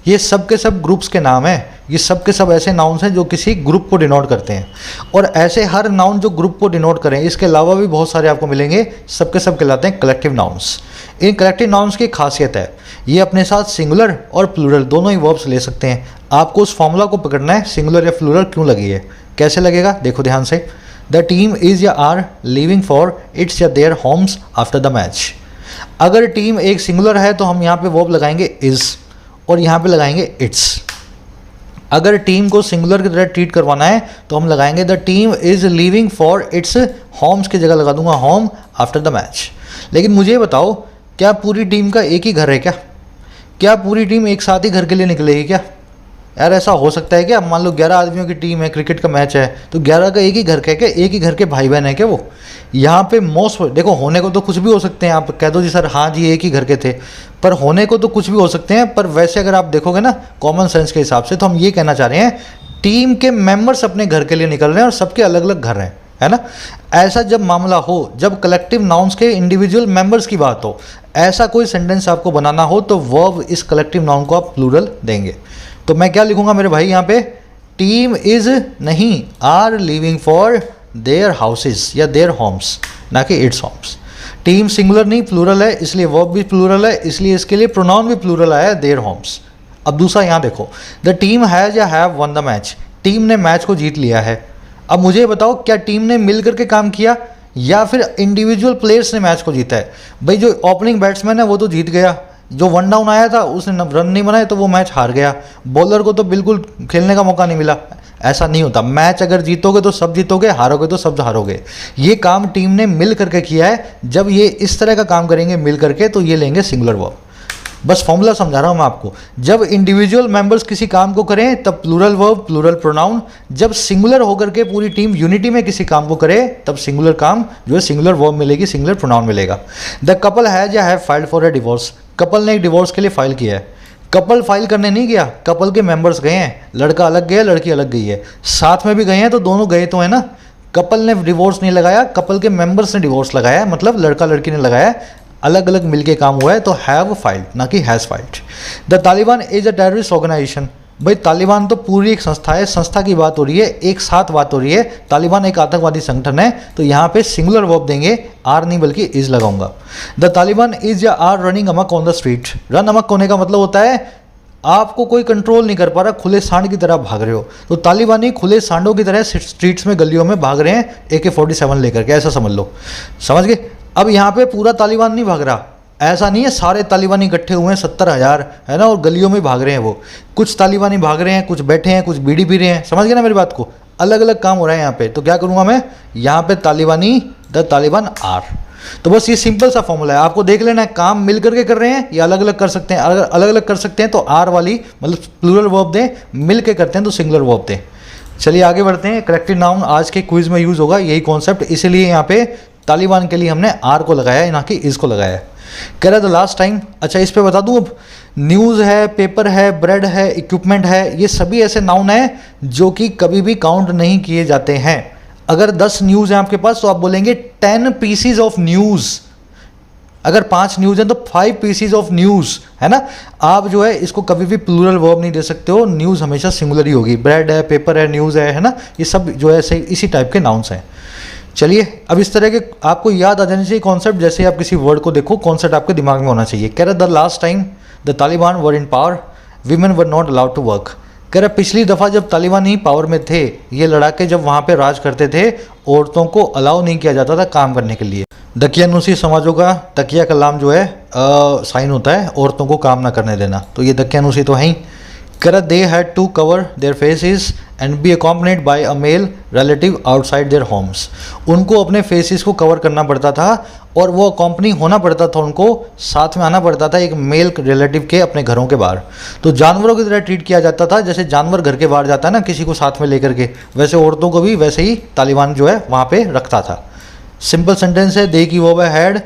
ये सब के सब ग्रुप्स के नाम हैं। ये सब के सब ऐसे नाउन्स हैं जो किसी ग्रुप को डिनोट करते हैं, और ऐसे हर नाउन जो ग्रुप को डिनोट करें, इसके अलावा भी बहुत सारे आपको मिलेंगे, सब के सब कहलाते हैं कलेक्टिव नाउन्स। इन कलेक्टिव नाउन्स की खासियत है ये अपने साथ सिंगुलर और प्लूरल दोनों ही वर्ब्स ले सकते हैं। आपको उस फॉर्मूला को पकड़ना है, सिंगुलर या प्लूरल क्यों लगी है, कैसे लगेगा, देखो ध्यान से। द टीम इज़ या आर लिविंग फॉर इट्स या their Holmes after the match. अगर टीम एक सिंगुलर है तो हम यहाँ पे वर्ब लगाएंगे इज़ और यहाँ पे लगाएंगे इट्स। अगर टीम को सिंगुलर की तरह ट्रीट करवाना है तो हम लगाएंगे the team is leaving for its homes की जगह लगा दूंगा होम आफ्टर द मैच। लेकिन मुझे बताओ, क्या पूरी टीम का एक ही घर है क्या पूरी टीम एक साथ ही घर के लिए निकलेगी क्या? यार ऐसा हो सकता है क्या? मान लो 11 आदमियों की टीम है, क्रिकेट का मैच है, तो 11 का एक ही घर का है क्या? एक ही घर के भाई बहन है क्या वो? यहाँ पे मोस्ट देखो, होने को तो कुछ भी हो सकते हैं। आप कह दो जी सर हाँ जी एक ही घर के थे, पर होने को तो कुछ भी हो सकते हैं। पर वैसे अगर आप देखोगे ना कॉमन सेंस के हिसाब से, तो हम ये कहना चाह रहे हैं टीम के मेंबर्स अपने घर के लिए निकल रहे हैं और सबके अलग अलग घर हैं, है ना। ऐसा जब मामला हो, जब कलेक्टिव नाउन्स के इंडिविजुअल मेंबर्स की बात हो, ऐसा कोई सेंटेंस आपको बनाना हो तो वर्ब इस कलेक्टिव नाउन को आप प्लूरल देंगे। तो मैं क्या लिखूंगा मेरे भाई यहाँ पे, टीम इज नहीं, are leaving for their houses या देयर होम्स, ना कि इट्स होम्स। टीम सिंगुलर नहीं प्लूरल है, इसलिए वर्ब भी प्लूरल है, इसलिए इसके लिए प्रोनाउन भी प्लूरल आया है, देयर होम्स। अब दूसरा यहाँ देखो, द टीम हैज़ या have one the match. Team ने मैच को जीत लिया है। अब मुझे बताओ, क्या टीम ने मिल करके काम किया या फिर इंडिविजुअल प्लेयर्स ने मैच को जीता है? भाई जो ओपनिंग बैट्समैन है वो तो जीत गया, जो वन डाउन आया था उसने रन नहीं बनाए तो वो मैच हार गया, बॉलर को तो बिल्कुल खेलने का मौका नहीं मिला। ऐसा नहीं होता। मैच अगर जीतोगे तो सब जीतोगे, हारोगे तो सब हारोगे। ये काम टीम ने मिल करके किया है। जब ये इस तरह का काम करेंगे मिल करके तो ये लेंगे सिंगुलर वर्ब। बस फॉर्मूला समझा रहा हूँ मैं आपको। जब इंडिविजुअल मेंबर्स किसी काम को करें तब प्लूरल वर्ब, प्लूरल प्रोनाउन। जब सिंगुलर होकर के पूरी टीम यूनिटी में किसी काम को करे तब सिंगुलर काम जो है सिंगुलर वर्ब मिलेगी, सिंगुलर प्रोनाउन मिलेगा। द कपल हैज या have filed for a divorce. Couple ने एक डिवोर्स के लिए फाइल किया है। कपल फाइल करने नहीं गया, कपल के मेंबर्स गए हैं। लड़का अलग गया, लड़की अलग गई है, साथ में भी गए हैं तो दोनों गए तो है ना। कपल ने डिवोर्स नहीं लगाया, कपल के मेंबर्स ने डिवोर्स लगाया, मतलब लड़का लड़की ने लगाया, अलग अलग मिलके काम हुआ है, तो हैव फाइल्ड ना कि has filed. The Taliban is a terrorist organisation. भाई तालिबान तो पूरी एक संस्था है, संस्था की बात हो रही है, एक साथ बात हो रही है। तालिबान एक आतंकवादी संगठन है, तो यहाँ पे सिंगुलर वर्ब देंगे, आर नहीं बल्कि इज लगाऊंगा। द तालिबान इज या are running amok on the street. Run amok होने का मतलब होता है आपको कोई कंट्रोल नहीं कर पा रहा, खुले सांड की तरह भाग रहे हो। तो तालिबानी खुले सांडों की तरह स्ट्रीट्स में, गलियों में भाग रहे हैं AK-47 लेकर के, ऐसा समझ लो। समझ गए? अब यहाँ पे पूरा तालिबान नहीं भाग रहा, ऐसा नहीं है सारे तालिबानी इकट्ठे हुए हैं 70,000, है ना, और गलियों में भाग रहे हैं वो। कुछ तालिबानी भाग रहे हैं, कुछ बैठे हैं, कुछ बीड़ी पी रहे हैं। समझ गए ना मेरी बात को? अलग अलग काम हो रहा है यहाँ पे। तो क्या करूँगा मैं यहाँ पे, तालिबानी द तालिबान आर। तो बस ये सिंपल सा फॉर्मूला है, आपको देख लेना है काम मिल करके कर रहे हैं या अलग अलग कर सकते हैं। अगर अलग अलग कर सकते हैं तो आर वाली मतलब प्लूरल वर्ब दें, मिल के करते हैं तो सिंगुलर वर्ब दें। चलिए आगे बढ़ते हैं। करेक्टिव नाउन आज के क्विज में यूज़ होगा यही कॉन्सेप्ट, इसीलिए यहाँ पे तालिबान के लिए हमने आर को लगाया है, ना कि इस को लगाया है। कह रहा था लास्ट टाइम। अच्छा इस पे बता दूं, अब न्यूज़ है, पेपर है, ब्रेड है, इक्विपमेंट है, ये सभी ऐसे नाउन हैं जो कि कभी भी काउंट नहीं किए जाते हैं। अगर 10 न्यूज़ हैं आपके पास तो आप बोलेंगे 10 पीसीज ऑफ न्यूज़। अगर 5 न्यूज़ हैं तो 5 पीसीज ऑफ न्यूज़, है ना। आप जो है इसको कभी भी प्लूरल वर्ब नहीं दे सकते हो, न्यूज़ हमेशा सिंगुलर ही होगी। ब्रेड है, पेपर है, न्यूज़ है ना, ये सब जो है इसी टाइप के नाउन्स हैं। चलिए अब इस तरह के आपको याद आ जाने चाहिए कॉन्सेप्ट, जैसे आप किसी वर्ड को देखो कॉन्सेप्ट आपके दिमाग में होना चाहिए। कह रहा the last time the Taliban were in power women were not allowed to work. कह रहा पिछली दफ़ा जब तालिबान ही पावर में थे, ये लड़ाके जब वहाँ पे राज करते थे, औरतों को अलाउ नहीं किया जाता था काम करने के लिए। दकियानूसी समाजों का तकिया कलाम जो है साइन होता है औरतों को काम ना करने देना, तो ये दकियानूसी तो है ही। कह रहा they had to cover their faces and be accompanied by a male relative outside their homes. उनको अपने फेसेस को कवर करना पड़ता था और वो अकॉम्पनी होना पड़ता था, उनको साथ में आना पड़ता था एक मेल रिलेटिव के अपने घरों के बाहर। तो जानवरों की तरह ट्रीट किया जाता था, जैसे जानवर घर के बाहर जाता है ना किसी को साथ में लेकर के, वैसे औरतों को भी वैसे ही तालिबान जो है वहाँ पे रखता था। सिंपल सेंटेंस है, दे की वो है हैड।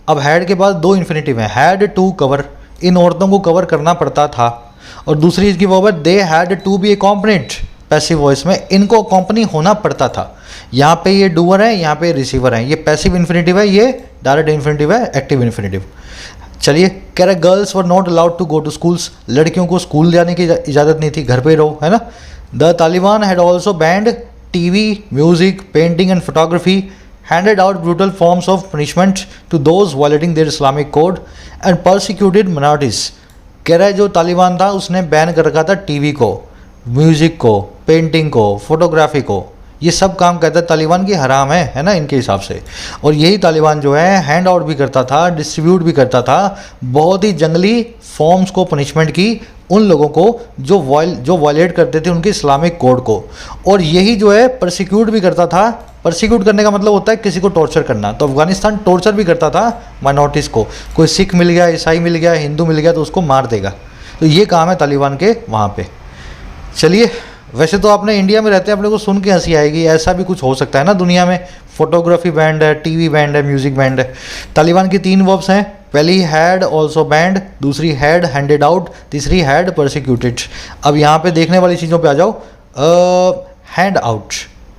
अब हैड के बाद 2 इन्फिनेटिव हैं, हैड टू कवर, इन औरतों को कवर करना पड़ता था। और दूसरी इसकी वर्ब है they had to be accompanied, passive voice में इनको अकॉम्पनी होना पड़ता था। यहाँ पे ये डूअर है, यहाँ पे रिसीवर है, ये पैसिव इन्फिनेटिव है, ये डायरेक्ट इन्फिनेटिव है, एक्टिव इन्फिनेटिव। चलिए कह रहे girls were not allowed to go to schools, लड़कियों को स्कूल जाने की इजाज़त नहीं थी, घर पे ही रहो, है ना। The Taliban had also band TV, music, painting and photography, handed out brutal forms of punishment to those violating their Islamic code and persecuted minorities। कह रहा है जो तालिबान था उसने बैन कर रखा था टीवी को, म्यूज़िक को, पेंटिंग को, फोटोग्राफी को, ये सब काम कहता है तालिबान की हराम है ना इनके हिसाब से। और यही तालिबान जो है हैंड आउट भी करता था, डिस्ट्रीब्यूट भी करता था बहुत ही जंगली फॉर्म्स को, पनिशमेंट की उन लोगों को जो वायलेट करते थे उनके इस्लामिक कोड को। और यही जो है परसिक्यूट भी करता था। परसिक्यूट करने का मतलब होता है किसी को टॉर्चर करना, तो अफगानिस्तान टॉर्चर भी करता था माइनॉरिटीज़ को। कोई सिख मिल गया, ईसाई मिल गया, हिंदू मिल गया तो उसको मार देगा। तो ये काम है तालिबान के वहाँ पे। चलिए वैसे तो आपने इंडिया में रहते हैं, अपने को सुन के हंसी आएगी, ऐसा भी कुछ हो सकता है ना दुनिया में। फोटोग्राफी बैंड है, टीवी बैंड है, म्यूजिक बैंड है। तालिबान की 3 वर्ब्स हैं, पहली हैड ऑल्सो बैंड, दूसरी हैड हैंडेड आउट, तीसरी हैड परसिक्यूटेड। अब यहाँ पे देखने वाली चीज़ों पे आ जाओ। हैंड आउट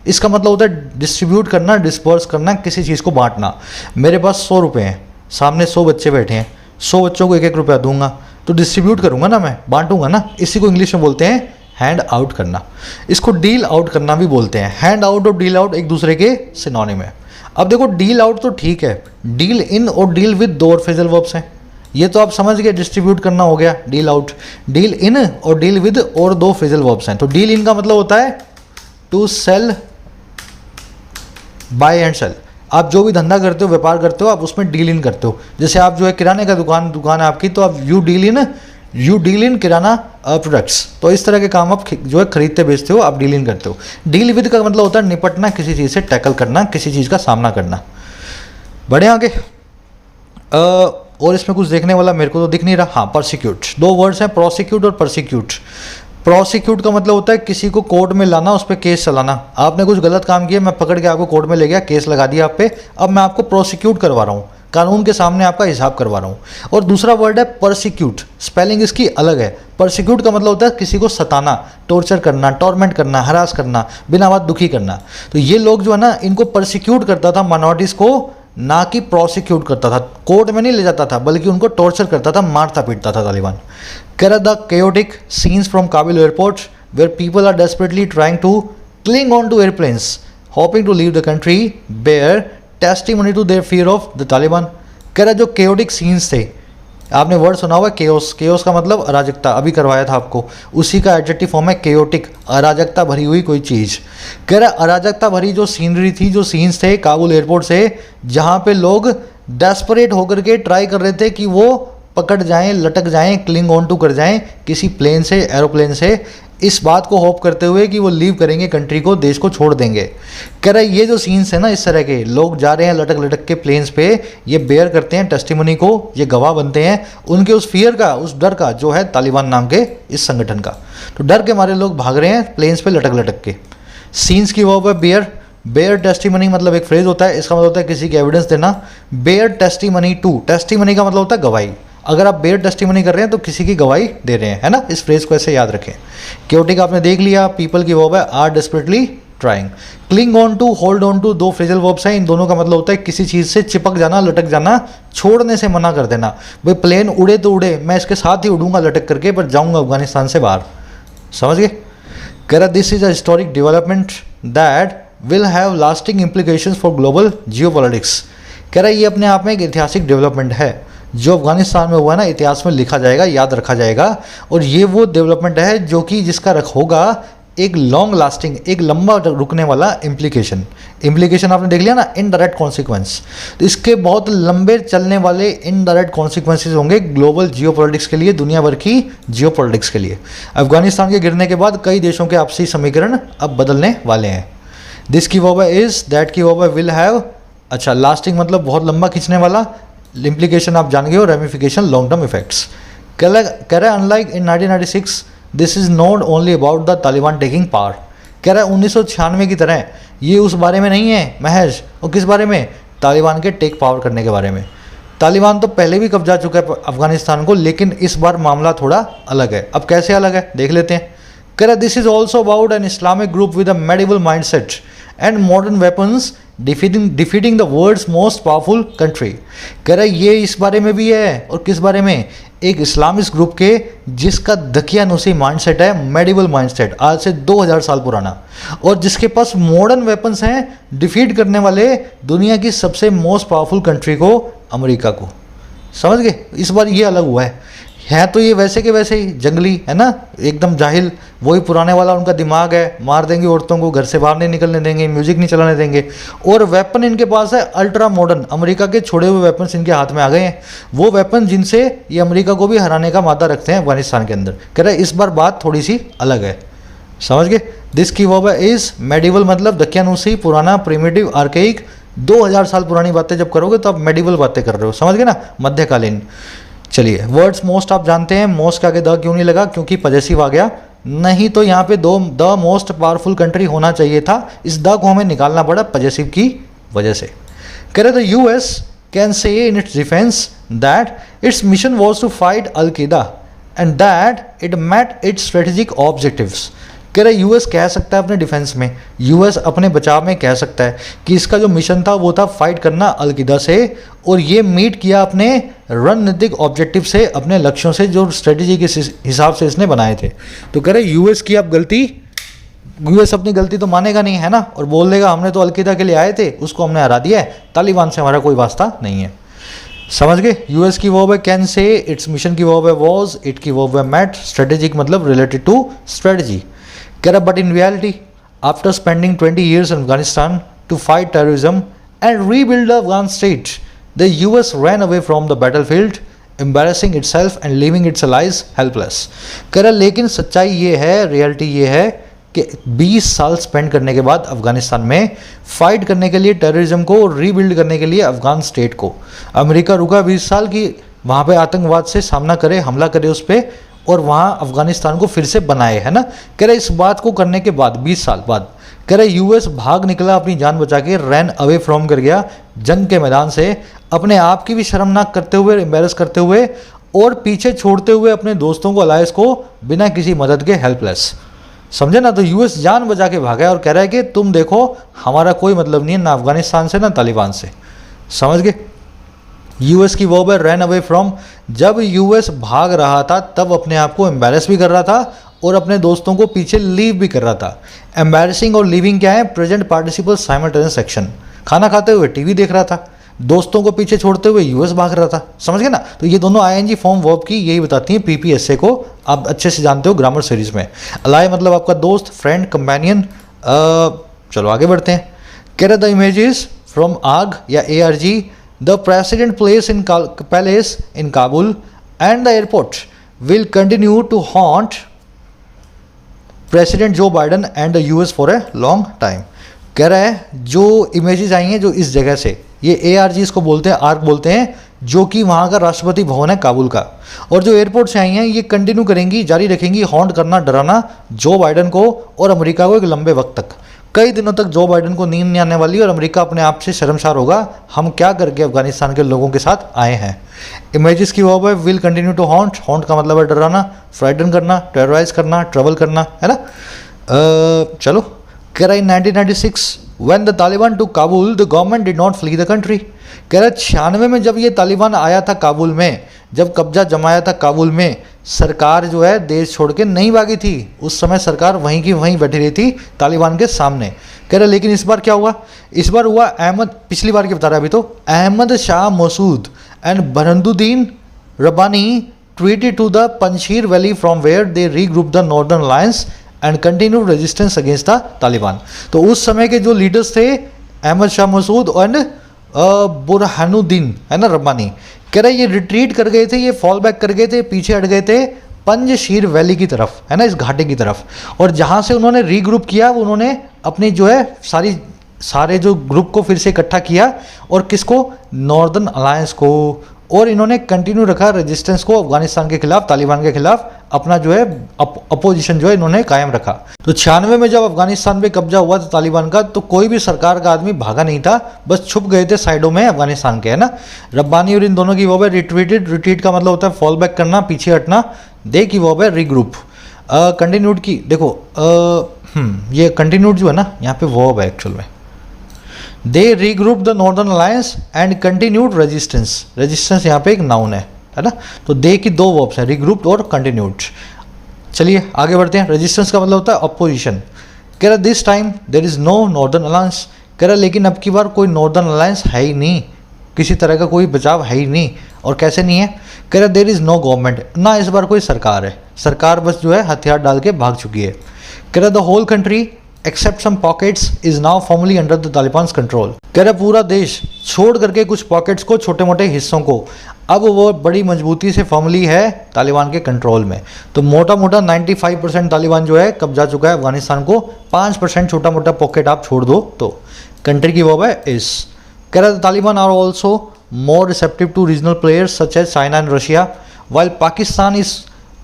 इसका मतलब होता है डिस्ट्रीब्यूट करना, डिस्पर्स करना, किसी चीज़ को बांटना। मेरे पास 100 रुपये हैं, सामने 100 बच्चे बैठे हैं, 100 बच्चों को 1-1 रुपया दूंगा, तो डिस्ट्रीब्यूट करूँगा ना, मैं बांटूंगा ना। इसी को इंग्लिश में बोलते हैं हैंड आउट करना। इसको डील आउट करना भी बोलते हैं। हैंड आउट और डील आउट एक दूसरे के सिनोनिम है। अब देखो डील आउट तो ठीक है, डील इन और डील विद 2 और फ्रेजल वर्ब्स हैं, ये तो आप समझ गए, डिस्ट्रीब्यूट करना हो गया डील आउट। डील इन और डील विद और 2 फ्रेजल वर्ब्स हैं। तो डील इन का मतलब होता है to sell, buy and sell. आप जो भी धंधा करते हो, व्यापार करते हो, आप उसमें डील इन करते हो। जैसे आप जो है किराने का दुकान है आपकी, तो आप you deal in kirana products. तो इस तरह के काम आप जो है खरीदते बेचते हो, आप डील इन करते हो। डील विद का मतलब होता है निपटना, किसी चीज़ से टैकल करना, किसी चीज़ का सामना करना। बढ़े आगे। और इसमें कुछ देखने वाला मेरे को तो दिख नहीं रहा। हाँ, परसिक्यूट, 2 वर्ड्स हैं, प्रोसिक्यूट और परसिक्यूट। प्रोसिक्यूट का मतलब होता है किसी को कोर्ट में लाना, उस पर केस चलाना। आपने कुछ गलत काम किया, मैं पकड़ के आपको कोर्ट में ले गया, केस लगा दिया आप पे, अब मैं आपको प्रोसिक्यूट करवा रहा हूँ, कानून के सामने आपका हिसाब करवा रहा हूँ। और दूसरा वर्ड है परसिक्यूट, स्पेलिंग इसकी अलग है। परसिक्यूट का मतलब होता है किसी को सताना, टॉर्चर करना, टॉर्मेंट करना, हरास करना, बिना बात दुखी करना। तो ये लोग जो है ना, इनको परसिक्यूट करता था माइनॉरिटीज़ को, ना कि प्रोसिक्यूट करता था। कोर्ट में नहीं ले जाता था, बल्कि उनको टॉर्चर करता था, मारता पीटता था तालिबान। कह रहा the chaotic scenes from Kabul airport where people are desperately trying to cling on to airplanes hoping to leave the country bear testimony to their fear of the Taliban। कह रहा जो chaotic scenes थे, आपने word सुना हुआ chaos, chaos का मतलब अराजकता, अभी करवाया था आपको, उसी का एडजेक्टिव फॉर्म है केओटिक, अराजकता भरी हुई कोई चीज़। कह रहा अराजकता भरी जो सीनरी थी, जो सीन्स थे काबुल एयरपोर्ट से, जहाँ पे लोग डेस्परेट होकर के ट्राई कर रहे थे कि वो पकड़ जाएं, लटक जाएं, क्लिंग ऑन टू कर जाएं किसी प्लेन से, एरोप्लेन से, इस बात को होप करते हुए कि वो लीव करेंगे कंट्री को, देश को छोड़ देंगे। कह रहा है ये जो सीन्स है ना, इस तरह के लोग जा रहे हैं लटक लटक के प्लेन्स पे, ये बेयर करते हैं टेस्टिमनी को, ये गवाह बनते हैं उनके उस फियर का, उस डर का जो है तालिबान नाम के इस संगठन का। तो डर के मारे लोग भाग रहे हैं प्लेन्स पे लटक लटक के। सीन्स की वर्ब है बेयर, बेयर टेस्टिमनी मतलब एक फ्रेज होता है, इसका मतलब होता है किसी की एविडेंस देना। बेयर टेस्टिमनी टू, टेस्टिमनी का मतलब होता है गवाही, अगर आप बेयर टेस्टिमनी कर रहे हैं तो किसी की गवाही दे रहे हैं, है ना। इस फ्रेज को ऐसे याद रखें। क्योटिक आपने देख लिया, पीपल की वर्ब है are desperately trying. Cling on to, hold on to, दो फ्रेजल वर्ब्स हैं, इन दोनों का मतलब होता है किसी चीज़ से चिपक जाना, लटक जाना, छोड़ने से मना कर देना। भाई प्लेन उड़े तो उड़े, मैं इसके साथ ही उड़ूंगा लटक करके, पर जाऊंगा अफगानिस्तान से बाहर। समझ गए। कह रहा this is a historic development that will have lasting implications for global geopolitics. कह रहा है ये अपने आप में एक ऐतिहासिक डेवलपमेंट है, जो अफगानिस्तान में हुआ ना, इतिहास में लिखा जाएगा, याद रखा जाएगा। और ये वो डेवलपमेंट है जो कि जिसका होगा एक लॉन्ग लास्टिंग, एक लंबा रुकने वाला इम्प्लीकेशन। इम्प्लीकेशन आपने देख लिया ना, इनडायरेक्ट कॉन्सिक्वेंस, तो इसके बहुत लंबे चलने वाले इनडायरेक्ट कॉन्सिक्वेंसेस होंगे ग्लोबल जियोपॉलिटिक्स के लिए, दुनिया भर की जियोपॉलिटिक्स के लिए। अफगानिस्तान के गिरने के बाद कई देशों के आपसी समीकरण अब बदलने वाले हैं। दिस की वर्ब है इज, दैट की वर्ब है विल हैव। अच्छा, लास्टिंग मतलब बहुत लंबा खींचने वाला, इम्प्लीकेशन आप जान गए हो, रेमिफिकेशन लॉन्ग टर्म इफेक्ट्स। कह रहा है unlike in 1996 this is not only about the Taliban taking power. कह रहा है 1996 की तरह ये उस बारे में नहीं है महज, और किस बारे में, तालिबान के टेक पावर करने के बारे में। तालिबान तो पहले भी कब्जा चुका है अफगानिस्तान को, लेकिन इस बार मामला थोड़ा अलग है। अब कैसे अलग है देख लेते हैं। कह रहा है this is also about an Islamic group with a medieval mind set and modern weapons defeating the world's most powerful country. कह रहा है ये इस बारे में भी है, और किस बारे में, एक इस्लामिस्ट ग्रुप के जिसका दकियानुसी माइंडसेट है, मेडिवल माइंडसेट, आज से 2000 साल पुराना, और जिसके पास मॉडर्न वेपन्स हैं डिफीट करने वाले दुनिया की सबसे मोस्ट पावरफुल कंट्री को, अमेरिका को। समझ गए। इस बार ये अलग हुआ है तो ये वैसे के वैसे ही जंगली है ना, एकदम जाहिल, वही पुराने वाला उनका दिमाग है, मार देंगे औरतों को, घर से बाहर नहीं निकलने देंगे, म्यूजिक नहीं चलाने देंगे। और वेपन इनके पास है अल्ट्रा मॉडर्न, अमेरिका के छोड़े हुए वेपन्स इनके हाथ में आ गए हैं, वो वेपन जिनसे ये अमेरिका को भी हराने का मादा रखते हैं अफगानिस्तान के अंदर। कह रहे इस बार बात थोड़ी सी अलग है। समझ गए। दिस की वर्ब है इज, मेडिवल मतलब दकियानुसी, पुराना, प्रिमिटिव, आर्केइक, 2000 साल पुरानी बातें जब करोगे तो आप मेडिवल बातें कर रहे हो। समझ गए ना, मध्यकालीन। चलिए, वर्ड्स मोस्ट आप जानते हैं, मोस्ट के आगे द क्यों नहीं लगा, क्योंकि पजेसिव आ गया, नहीं तो यहाँ पे द मोस्ट पावरफुल कंट्री होना चाहिए था, इस द को हमें निकालना पड़ा पजेसिव की वजह से। कह रहे थे US can say in its defence that its mission was to fight al Qaeda and that it met its strategic objectives. कह रहे यूएस कह सकता है अपने डिफेंस में, यूएस अपने बचाव में कह सकता है कि इसका जो मिशन था वो था फाइट करना अल कायदा से, और ये मीट किया अपने रणनीतिक ऑब्जेक्टिव से, अपने लक्ष्यों से जो स्ट्रेटेजी के हिसाब से इसने बनाए थे। तो कह रहे यूएस की अब गलती, यूएस अपनी गलती तो मानेगा नहीं है ना, और बोल देगा हमने तो अल कायदा के लिए आए थे, उसको हमने हरा दिया है, तालिबान से हमारा कोई वास्ता नहीं है। समझ गए। यूएस की वर्ब है कैन से, इट्स मिशन की वर्ब है वॉज, इट की वर्ब है मेट, स्ट्रेटेजिक मतलब रिलेटेड टू स्ट्रेटजी। कह रहा but in reality after spending 20 years in Afghanistan to fight terrorism and rebuild the Afghan state, the US ran away from the battlefield, embarrassing itself and leaving its allies helpless. कह रहा लेकिन सच्चाई ये है, reality ये है कि 20 साल स्पेंड करने के बाद अफगानिस्तान में फाइट करने के लिए टेररिज्म को, रीबिल्ड करने के लिए अफगान स्टेट को, अमेरिका रुका 20 साल की वहाँ पे आतंकवाद से सामना करे, हमला करे उस पर, और वहाँ अफगानिस्तान को फिर से बनाए, है ना। कह रहे इस बात को करने के बाद 20 साल बाद, कह रहे यूएस भाग निकला अपनी जान बचा के, रैन अवे फ्रॉम कर गया जंग के मैदान से, अपने आप की भी शर्मनाक करते हुए, एम्बेरस करते हुए, और पीछे छोड़ते हुए अपने दोस्तों को, अलायंस को, बिना किसी मदद के हेल्पलेस। समझे ना। तो यूएस जान बचा के भागा और कह रहा है कि तुम देखो हमारा कोई मतलब नहीं है ना अफगानिस्तान से ना तालिबान से। समझ गए। यूएस की वर्ब है रन अवे फ्रॉम, जब यूएस भाग रहा था तब अपने आप को एम्बेरस भी कर रहा था और अपने दोस्तों को पीछे लीव भी कर रहा था। एम्बेरसिंग और लीविंग क्या है, प्रेजेंट पार्टिसिपल साइमल्टेनियस एक्शन। खाना खाते हुए टीवी देख रहा था, दोस्तों को पीछे छोड़ते हुए यूएस भाग रहा था। समझ गए ना? तो ये दोनों आईएनजी फॉर्म वर्ब की यही बताती हैं पीपीएसए को, आप अच्छे से जानते हो ग्रामर सीरीज में। अलाय मतलब आपका दोस्त, फ्रेंड, कंपेनियन। चलो आगे बढ़ते हैं। कह रहा द इमेजेस फ्रॉम आग या ARG, the president palace in Kabul and the airport will continue to haunt president Joe Biden and the US for a long time. कह रहा है जो इमेजेस आई हैं जो इस जगह से, ये ARG इसको बोलते हैं, आर्क बोलते हैं, जो कि वहाँ का राष्ट्रपति भवन है काबुल का, और जो एयरपोर्ट से आई हैं ये कंटिन्यू करेंगी, जारी रखेंगी हॉन्ट करना, डराना जो बाइडन को और अमेरिका को एक लंबे वक्त तक। कई दिनों तक जो बाइडन को नींद नहीं आने वाली और अमेरिका अपने आप से शर्मसार होगा, हम क्या करके अफगानिस्तान के लोगों के साथ आए हैं। इमेजेस की वर्ब है will continue to haunt, haunt का मतलब है डराना, फ्राइटन करना, टेरराइज करना, ट्रबल करना, है ना। चलो कह रहा है 1996 when the Taliban took Kabul the government did not flee the country. कह रहा है 96 में जब ये तालिबान आया था काबुल में, जब कब्जा जमाया था काबुल में, सरकार जो है देश छोड़ के नहीं भागी थी। उस समय सरकार वहीं की वहीं बैठी रही थी तालिबान के सामने। कह रहे लेकिन इस बार क्या हुआ? इस बार हुआ पिछली बार की बता रहा है अभी तो, Ahmad Shah Massoud and Burhanuddin Rabbani ट्वीटेड to the Panjshir valley from where they regroup the northern alliance and continue resistance against the Taliban. तो उस समय के जो लीडर्स थे Ahmad Shah Massoud and Burhanuddin, है ना, रब्बानी, कह रहे ये रिट्रीट कर गए थे, ये फॉल बैक कर गए थे, पीछे हट गए थे पंजशीर वैली की तरफ, है ना, इस घाटी की तरफ। और जहाँ से उन्होंने रीग्रुप किया, वो उन्होंने अपनी जो है सारे जो ग्रुप को फिर से इकट्ठा किया, और किसको? नॉर्दर्न अलायंस को। और इन्होंने कंटिन्यू रखा रेजिस्टेंस को अफगानिस्तान के खिलाफ, तालिबान के खिलाफ, अपना जो है अपोजिशन जो है इन्होंने कायम रखा। तो 96 में जब अफगानिस्तान पे कब्जा हुआ था तालिबान का, तो कोई भी सरकार का आदमी भागा नहीं था, बस छुप गए थे साइडों में अफगानिस्तान के, है ना। रब्बानी और इन दोनों की वर्ब है रिट्रीटेड, रिट्रीट का मतलब होता है फॉल बैक करना, पीछे हटना। दे की वर्ब है रीग्रुप। कंटिन्यूड की देखो, ये कंटिन्यूड जो है ना, यहाँ पे वर्ब है एक्चुअल में। They regroup the northern alliance and continued resistance. Resistance यहाँ पे एक नाउन है ना। तो दे की दो वर्ब्स है, रीग्रुप्ड और कंटिन्यूड। चलिए आगे बढ़ते हैं। रेजिस्टेंस का मतलब होता है अपोजिशन। कह रहा this time there is no Northern Alliance. कह रहा लेकिन अब की बार कोई नॉर्दर्न अलायंस है ही नहीं, किसी तरह का कोई बचाव है ही नहीं। और कैसे नहीं है? कह रहा देर इज़ नो गवर्नमेंट, ना इस बार कोई सरकार है, सरकार बस जो है हथियार डाल के भाग चुकी है। कह रहा the whole country except some pockets is now formally under the Taliban's control. कह रहा पूरा देश छोड़ करके कुछ पॉकेट्स को, छोटे मोटे हिस्सों को, अब वो बड़ी मजबूती से फॉर्मली है तालिबान के कंट्रोल में। तो मोटा मोटा 95% तालिबान जो है कब्जा चुका है अफगानिस्तान को, 5% छोटा मोटा पॉकेट आप छोड़ दो तो। कंट्री की वर्ब है इस। कह रहा Taliban are also more receptive to regional players such as China and Russia, while Pakistan is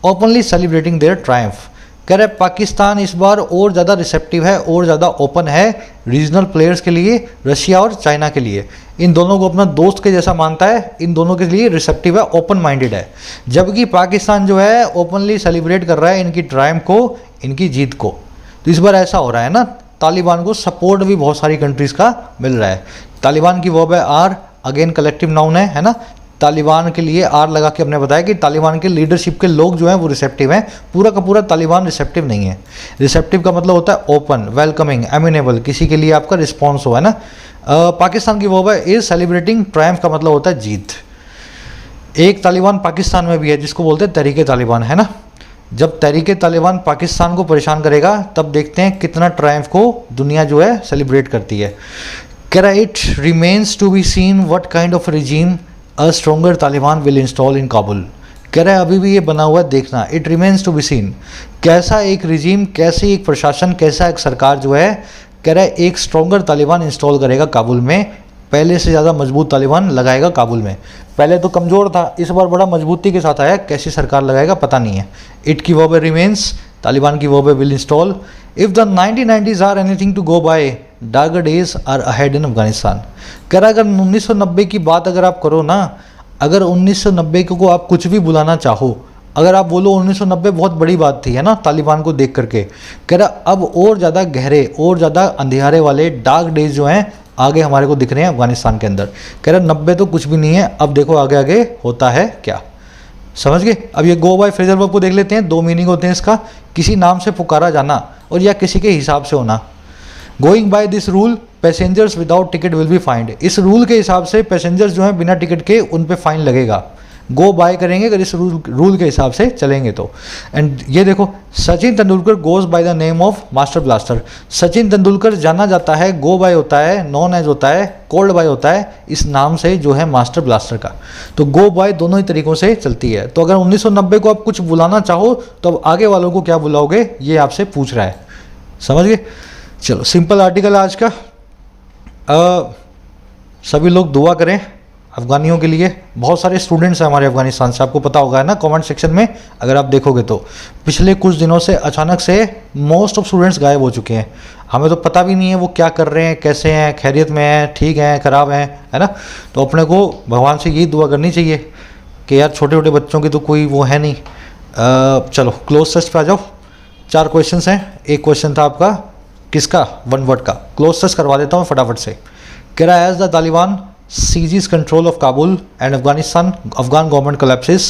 openly celebrating their triumph। कह रहे पाकिस्तान इस बार और ज़्यादा रिसेप्टिव है और ज़्यादा ओपन है रीजनल प्लेयर्स के लिए, रशिया और चाइना के लिए। इन दोनों को अपना दोस्त के जैसा मानता है, इन दोनों के लिए रिसेप्टिव है, ओपन माइंडेड है। जबकि पाकिस्तान जो है ओपनली सेलिब्रेट कर रहा है इनकी ट्रायम्फ को, इनकी जीत को। तो इस बार ऐसा हो रहा है ना, तालिबान को सपोर्ट भी बहुत सारी कंट्रीज़ का मिल रहा है। तालिबान की वर्ब है आर, अगेन कलेक्टिव नाउन है ना। तालिबान के लिए आर लगा के हमने बताया कि तालिबान के लीडरशिप के लोग जो हैं वो रिसेप्टिव हैं। पूरा का पूरा तालिबान रिसेप्टिव नहीं है। रिसेप्टिव का मतलब होता है ओपन, वेलकमिंग, एमिनेबल, किसी के लिए आपका रिस्पॉन्स हो, है ना। पाकिस्तान की वर्ब है इज सेलिब्रेटिंग, ट्रायम्फ का मतलब होता है जीत। एक तालिबान पाकिस्तान में भी है जिसको बोलते हैं तहरीके तालिबान, है ना। जब तहरीके तालिबान पाकिस्तान को परेशान करेगा तब देखते हैं कितना ट्रायम्फ को दुनिया जो है सेलिब्रेट करती है। कह रहा it remains to be seen what kind of regime a stronger Taliban will install in Kabul. कह रहा है अभी भी ये बना हुआ है, देखना। It remains to be seen, कैसा एक रिजीम, कैसी एक प्रशासन, कैसा एक सरकार जो है, कह रहा है एक स्ट्रॉन्गर तालिबान इंस्टॉल करेगा काबुल में, पहले से ज़्यादा मजबूत तालिबान लगाएगा काबुल में। पहले तो कमज़ोर था, इस बार बड़ा मजबूती के साथ आया, कैसी सरकार लगाएगा पता नहीं है। इट की वर्ब है रिमेन्स, तालिबान की वर्ब है will install. If the 1990s are anything to go by, darker days are ahead in Afghanistan. कह रहा अगर 1990 की बात अगर आप करो ना, अगर 1990 को आप कुछ भी बुलाना चाहो, अगर आप बोलो 1990 बहुत बड़ी बात थी, है ना, तालिबान को देख करके, कह रहा अब और ज़्यादा गहरे और ज़्यादा अंधियारे वाले डार्क डेज जो हैं आगे हमारे को दिख रहे हैं अफगानिस्तान के अंदर। कह रहा 90 तो कुछ भी नहीं है, अब देखो आगे आगे होता है क्या। समझ गए? अब ये गो बाय फ्रेजल वर्ब को देख लेते हैं। दो मीनिंग होते हैं इसका, किसी नाम से पुकारा जाना और या किसी के हिसाब से होना। Going by this rule passengers without ticket will be find, इस रूल के हिसाब से पैसेंजर्स जो हैं बिना टिकट के उन पे फाइन लगेगा। गो बाय करेंगे अगर इस रूल के हिसाब से चलेंगे तो। एंड ये देखो, Sachin Tendulkar goes by the name of master blaster, Sachin Tendulkar जाना जाता है, गो बाय होता है, नॉन एज होता है, कोल्ड बाय होता है, इस नाम से जो है मास्टर ब्लास्टर का। तो गो बाय दोनों ही तरीक़ों से चलती है। तो अगर 1990 को आप कुछ बुलाना चाहो तो अब आगे वालों को क्या बुलाओगे, ये आपसे पूछ रहा है, समझ गए। चलो सिंपल आर्टिकल आज का। सभी लोग दुआ करें अफ़गानियों के लिए। बहुत सारे स्टूडेंट्स हैं हमारे अफ़गानिस्तान से, आपको पता होगा है ना, कमेंट सेक्शन में अगर आप देखोगे तो पिछले कुछ दिनों से अचानक से मोस्ट ऑफ स्टूडेंट्स गायब हो चुके हैं। हमें तो पता भी नहीं है वो क्या कर रहे हैं, कैसे हैं, खैरियत में हैं, ठीक हैं, ख़राब हैं, है ना। तो अपने को भगवान से यही दुआ करनी चाहिए कि यार छोटे छोटे बच्चों की तो कोई वो है नहीं। चलो क्लोज टेस्ट पे आ जाओ। 4 क्वेश्चन हैं। एक क्वेश्चन था आपका किसका, 1 वर्ड का। क्लोज टेस्ट करवा देता हूँ फटाफट से। कह रहा है as the Taliban seizes control of Kabul and Afghan government collapses,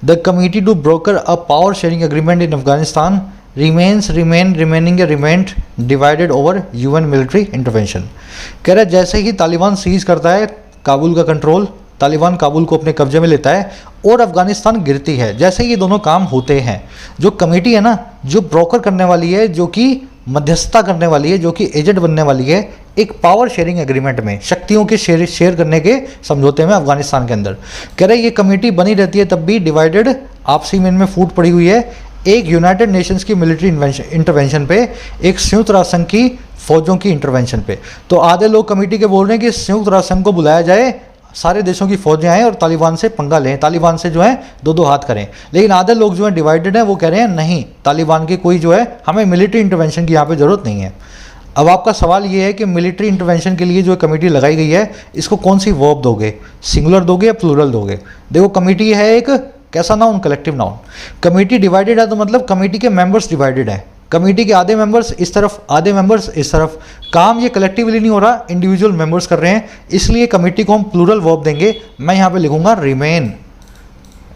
the committee to broker a power sharing agreement in Afghanistan remained divided over UN military intervention। कह रहा है जैसे ही तालिबान सीज करता है काबुल का कंट्रोल, तालिबान काबुल को अपने कब्जे में लेता है और अफगानिस्तान गिरती है, जैसे ये दोनों काम होते हैं, जो कमेटी है ना, जो ब्रोकर करने वाली है, जो कि मध्यस्थता करने वाली है, जो कि एजेंट बनने वाली है एक पावर शेयरिंग एग्रीमेंट में, शक्तियों के शेयर करने के समझौते में अफगानिस्तान के अंदर। कह रहे ये कमेटी बनी रहती है तब भी डिवाइडेड, आपसी में इनमें फूट पड़ी हुई है एक यूनाइटेड नेशंस की मिलिट्री इंटरवेंशन पे, एक संयुक्त राष्ट्र संघ की फौजों की इंटरवेंशन पे। तो आधे लोग कमेटी के बोल रहे हैं कि संयुक्त राष्ट्र संघ को बुलाया जाए, सारे देशों की फौजें आएँ और तालिबान से पंगा लें, तालिबान से जो है 2-2 हाथ करें। लेकिन आधे लोग जो है डिवाइडेड हैं, वो कह रहे हैं नहीं, तालिबान की कोई जो है हमें मिलिट्री इंटरवेंशन की यहाँ पे ज़रूरत नहीं है। अब आपका सवाल ये है कि मिलिट्री इंटरवेंशन के लिए जो कमेटी लगाई गई है, इसको कौन सी वर्ब दोगे, सिंगुलर दोगे या प्लूरल दोगे। देखो कमेटी है एक कैसा noun, collective noun. Committee divided है तो मतलब कमेटी के मेंबर्स डिवाइडेड हैं, कमेटी के आधे मेंबर्स इस तरफ, आधे मेंबर्स इस तरफ। काम ये कलेक्टिवली नहीं हो रहा, इंडिविजुअल मेंबर्स कर रहे हैं, इसलिए कमेटी को हम प्लूरल वर्ब देंगे। मैं यहाँ पे लिखूंगा रिमेन,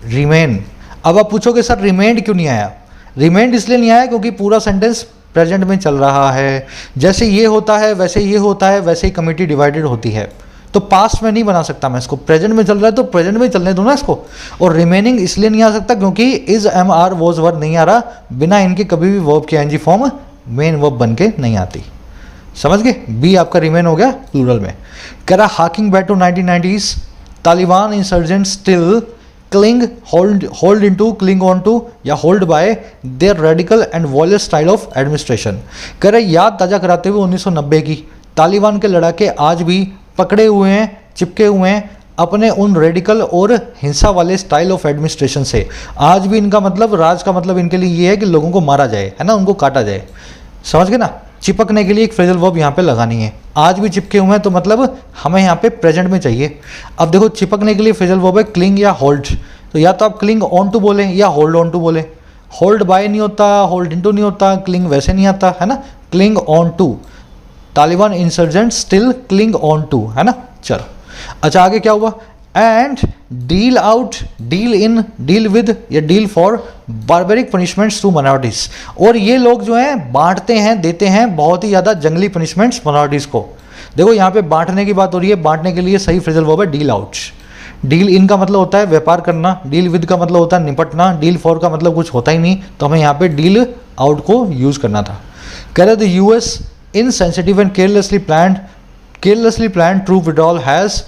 रिमेन। अब आप पूछोगे सर रिमेंड क्यों नहीं आया। रिमेंड इसलिए नहीं आया क्योंकि पूरा सेंटेंस प्रेजेंट में चल रहा है, जैसे ये होता है वैसे ये होता है, वैसे ही कमेटी डिवाइडेड होती है। तो पास्ट में नहीं बना सकता मैं इसको, प्रेजेंट में चल रहा है तो प्रेजेंट में चलने दो ना इसको। और रिमेनिंग इसलिए नहीं आ सकता क्योंकि is am are was verb नहीं आ रहा, बिना इनके कभी भी वर्ब की एनजी फॉर्म मेन वर्ब बन के नहीं आती। समझ गए, बी आपका रिमेन हो गया प्लूरल में। कह रहा harking back to 1990s, Taliban insurgent still cling, cling on to या hold by their radical and violent style of administration। कह रहे याद ताज़ा कराते हुए 1990 की, तालिबान के लड़ाके आज भी पकड़े हुए हैं, चिपके हुए हैं अपने उन रेडिकल और हिंसा वाले स्टाइल ऑफ एडमिनिस्ट्रेशन से। आज भी इनका मतलब, राज का मतलब इनके लिए ये है कि लोगों को मारा जाए, है ना, उनको काटा जाए। समझ गए ना, चिपकने के लिए एक फ्रेजल वर्ब यहाँ पे लगानी है। आज भी चिपके हुए हैं तो मतलब हमें यहाँ पे प्रेजेंट में चाहिए। अब देखो चिपकने के लिए फ्रेजल वर्ब है क्लिंग या होल्ड, तो या तो आप क्लिंग ऑन टू बोले या होल्ड ऑन टू बोले। होल्ड बाय नहीं होता, होल्ड इनटू नहीं होता, क्लिंग वैसे नहीं आता, है ना, cling on to. Taliban insurgent still cling on to, है ना। चलो अच्छा आगे क्या हुआ, and deal out, deal in, deal with या deal for barbaric punishments to minorities. और ये लोग जो हैं बांटते हैं, देते हैं बहुत ही ज़्यादा जंगली पनिशमेंट्स माइनॉरिटीज़ को। देखो यहाँ पे बांटने की बात हो रही है, बांटने के लिए सही फ्रेजल वर्ब है डील आउट। डील इन का मतलब होता है व्यापार करना, डील विद का मतलब होता है निपटना, डील फॉर का मतलब कुछ होता ही नहीं, तो हमें यहाँ पे डील आउट को यूज़ करना था। कह रहे the US insensitive and carelessly planned troop withdrawal has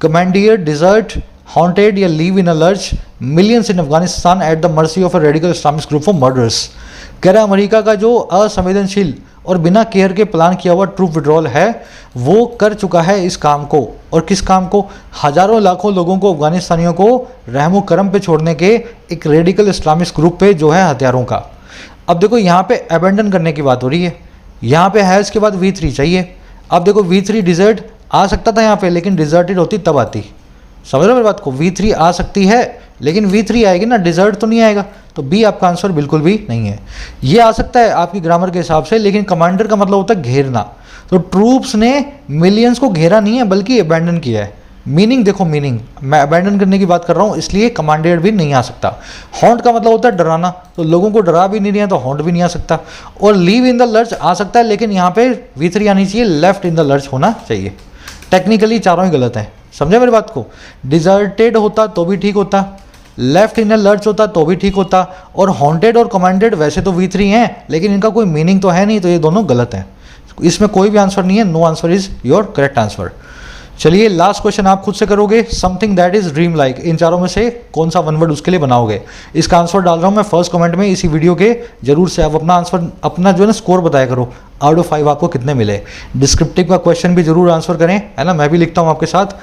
commandeered, desert, haunted या live in a lurch millions in Afghanistan at the mercy of a radical Islamist group of murderers। कह रहा है America का जो असंवेदनशील और बिना केयर के प्लान किया हुआ ट्रूप विड्रॉल है, वो कर चुका है इस काम को। और किस काम को, हजारों लाखों लोगों को, अफगानिस्तानियों को रहमो करम पे छोड़ने के एक रेडिकल इस्लामिस्ट ग्रुप पे जो है हथियारों का। अब देखो यहाँ पे अबेंडन करने की बात हो रही है, यहाँ पे हैज़ के बाद V3 चाहिए। अब देखो V3 डिजर्ट आ सकता था यहाँ पे, लेकिन डिजर्टेड होती तब आती। समझ रहे मेरी बात को, V3 आ सकती है लेकिन V3 आएगी ना, डिजर्ट तो नहीं आएगा। तो बी आपका आंसर बिल्कुल भी नहीं है। ये आ सकता है आपकी ग्रामर के हिसाब से, लेकिन कमांडर का मतलब होता है घेरना। तो ट्रूप्स ने मिलियंस को घेरा नहीं है बल्कि अबैंडन किया है। मीनिंग देखो, मीनिंग मैं अबैंडन करने की बात कर रहा हूँ, इसलिए कमांडेड भी नहीं आ सकता। हॉन्ट का मतलब होता है डराना, तो लोगों को डरा भी नहीं रहे हैं तो हॉन्ट भी नहीं आ सकता। और लीव इन द लर्च आ सकता है, लेकिन यहाँ पे V3 आनी चाहिए, लेफ्ट इन द लर्च होना चाहिए। टेक्निकली चारों ही गलत हैं, समझे मेरी बात को। डिजर्टेड होता तो भी ठीक होता, लेफ्ट इन द लर्च होता तो भी ठीक होता, और हॉन्टेड और कमांडेड वैसे तो V3 हैं, लेकिन इनका कोई मीनिंग तो है नहीं, तो ये दोनों गलत हैं। इसमें कोई भी आंसर नहीं है, no answer is your correct answer. चलिए लास्ट क्वेश्चन आप खुद से करोगे, something that is dream like, इन चारों में से कौन सा वन वर्ड उसके लिए बनाओगे। इसका आंसर डाल रहा हूं मैं फर्स्ट कमेंट में इसी वीडियो के, जरूर से आप अपना आंसर, अपना जो है ना स्कोर बताया करो, आउट ऑफ 5 आपको कितने मिले। डिस्क्रिप्टिव का क्वेश्चन भी जरूर आंसर करें, है ना, मैं भी लिखता हूं आपके साथ।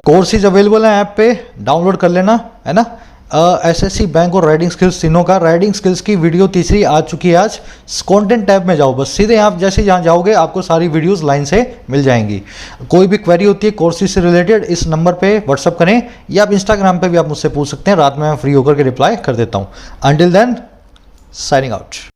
कोर्सेज अवेलेबल है ऐप पे, डाउनलोड कर लेना, है ना। एसएससी बैंक और राइटिंग स्किल्स तीनों का, राइटिंग स्किल्स की वीडियो तीसरी आ चुकी है आज। कंटेंट टैब में जाओ, बस सीधे आप जैसे जहाँ जाओगे आपको सारी वीडियोस लाइन से मिल जाएंगी। कोई भी क्वेरी होती है कोर्सेज से रिलेटेड, इस नंबर पे व्हाट्सअप करें, या आप इंस्टाग्राम पे भी आप मुझसे पूछ सकते हैं, रात में मैं फ्री होकर के रिप्लाई कर देता हूँ। Until then, signing out.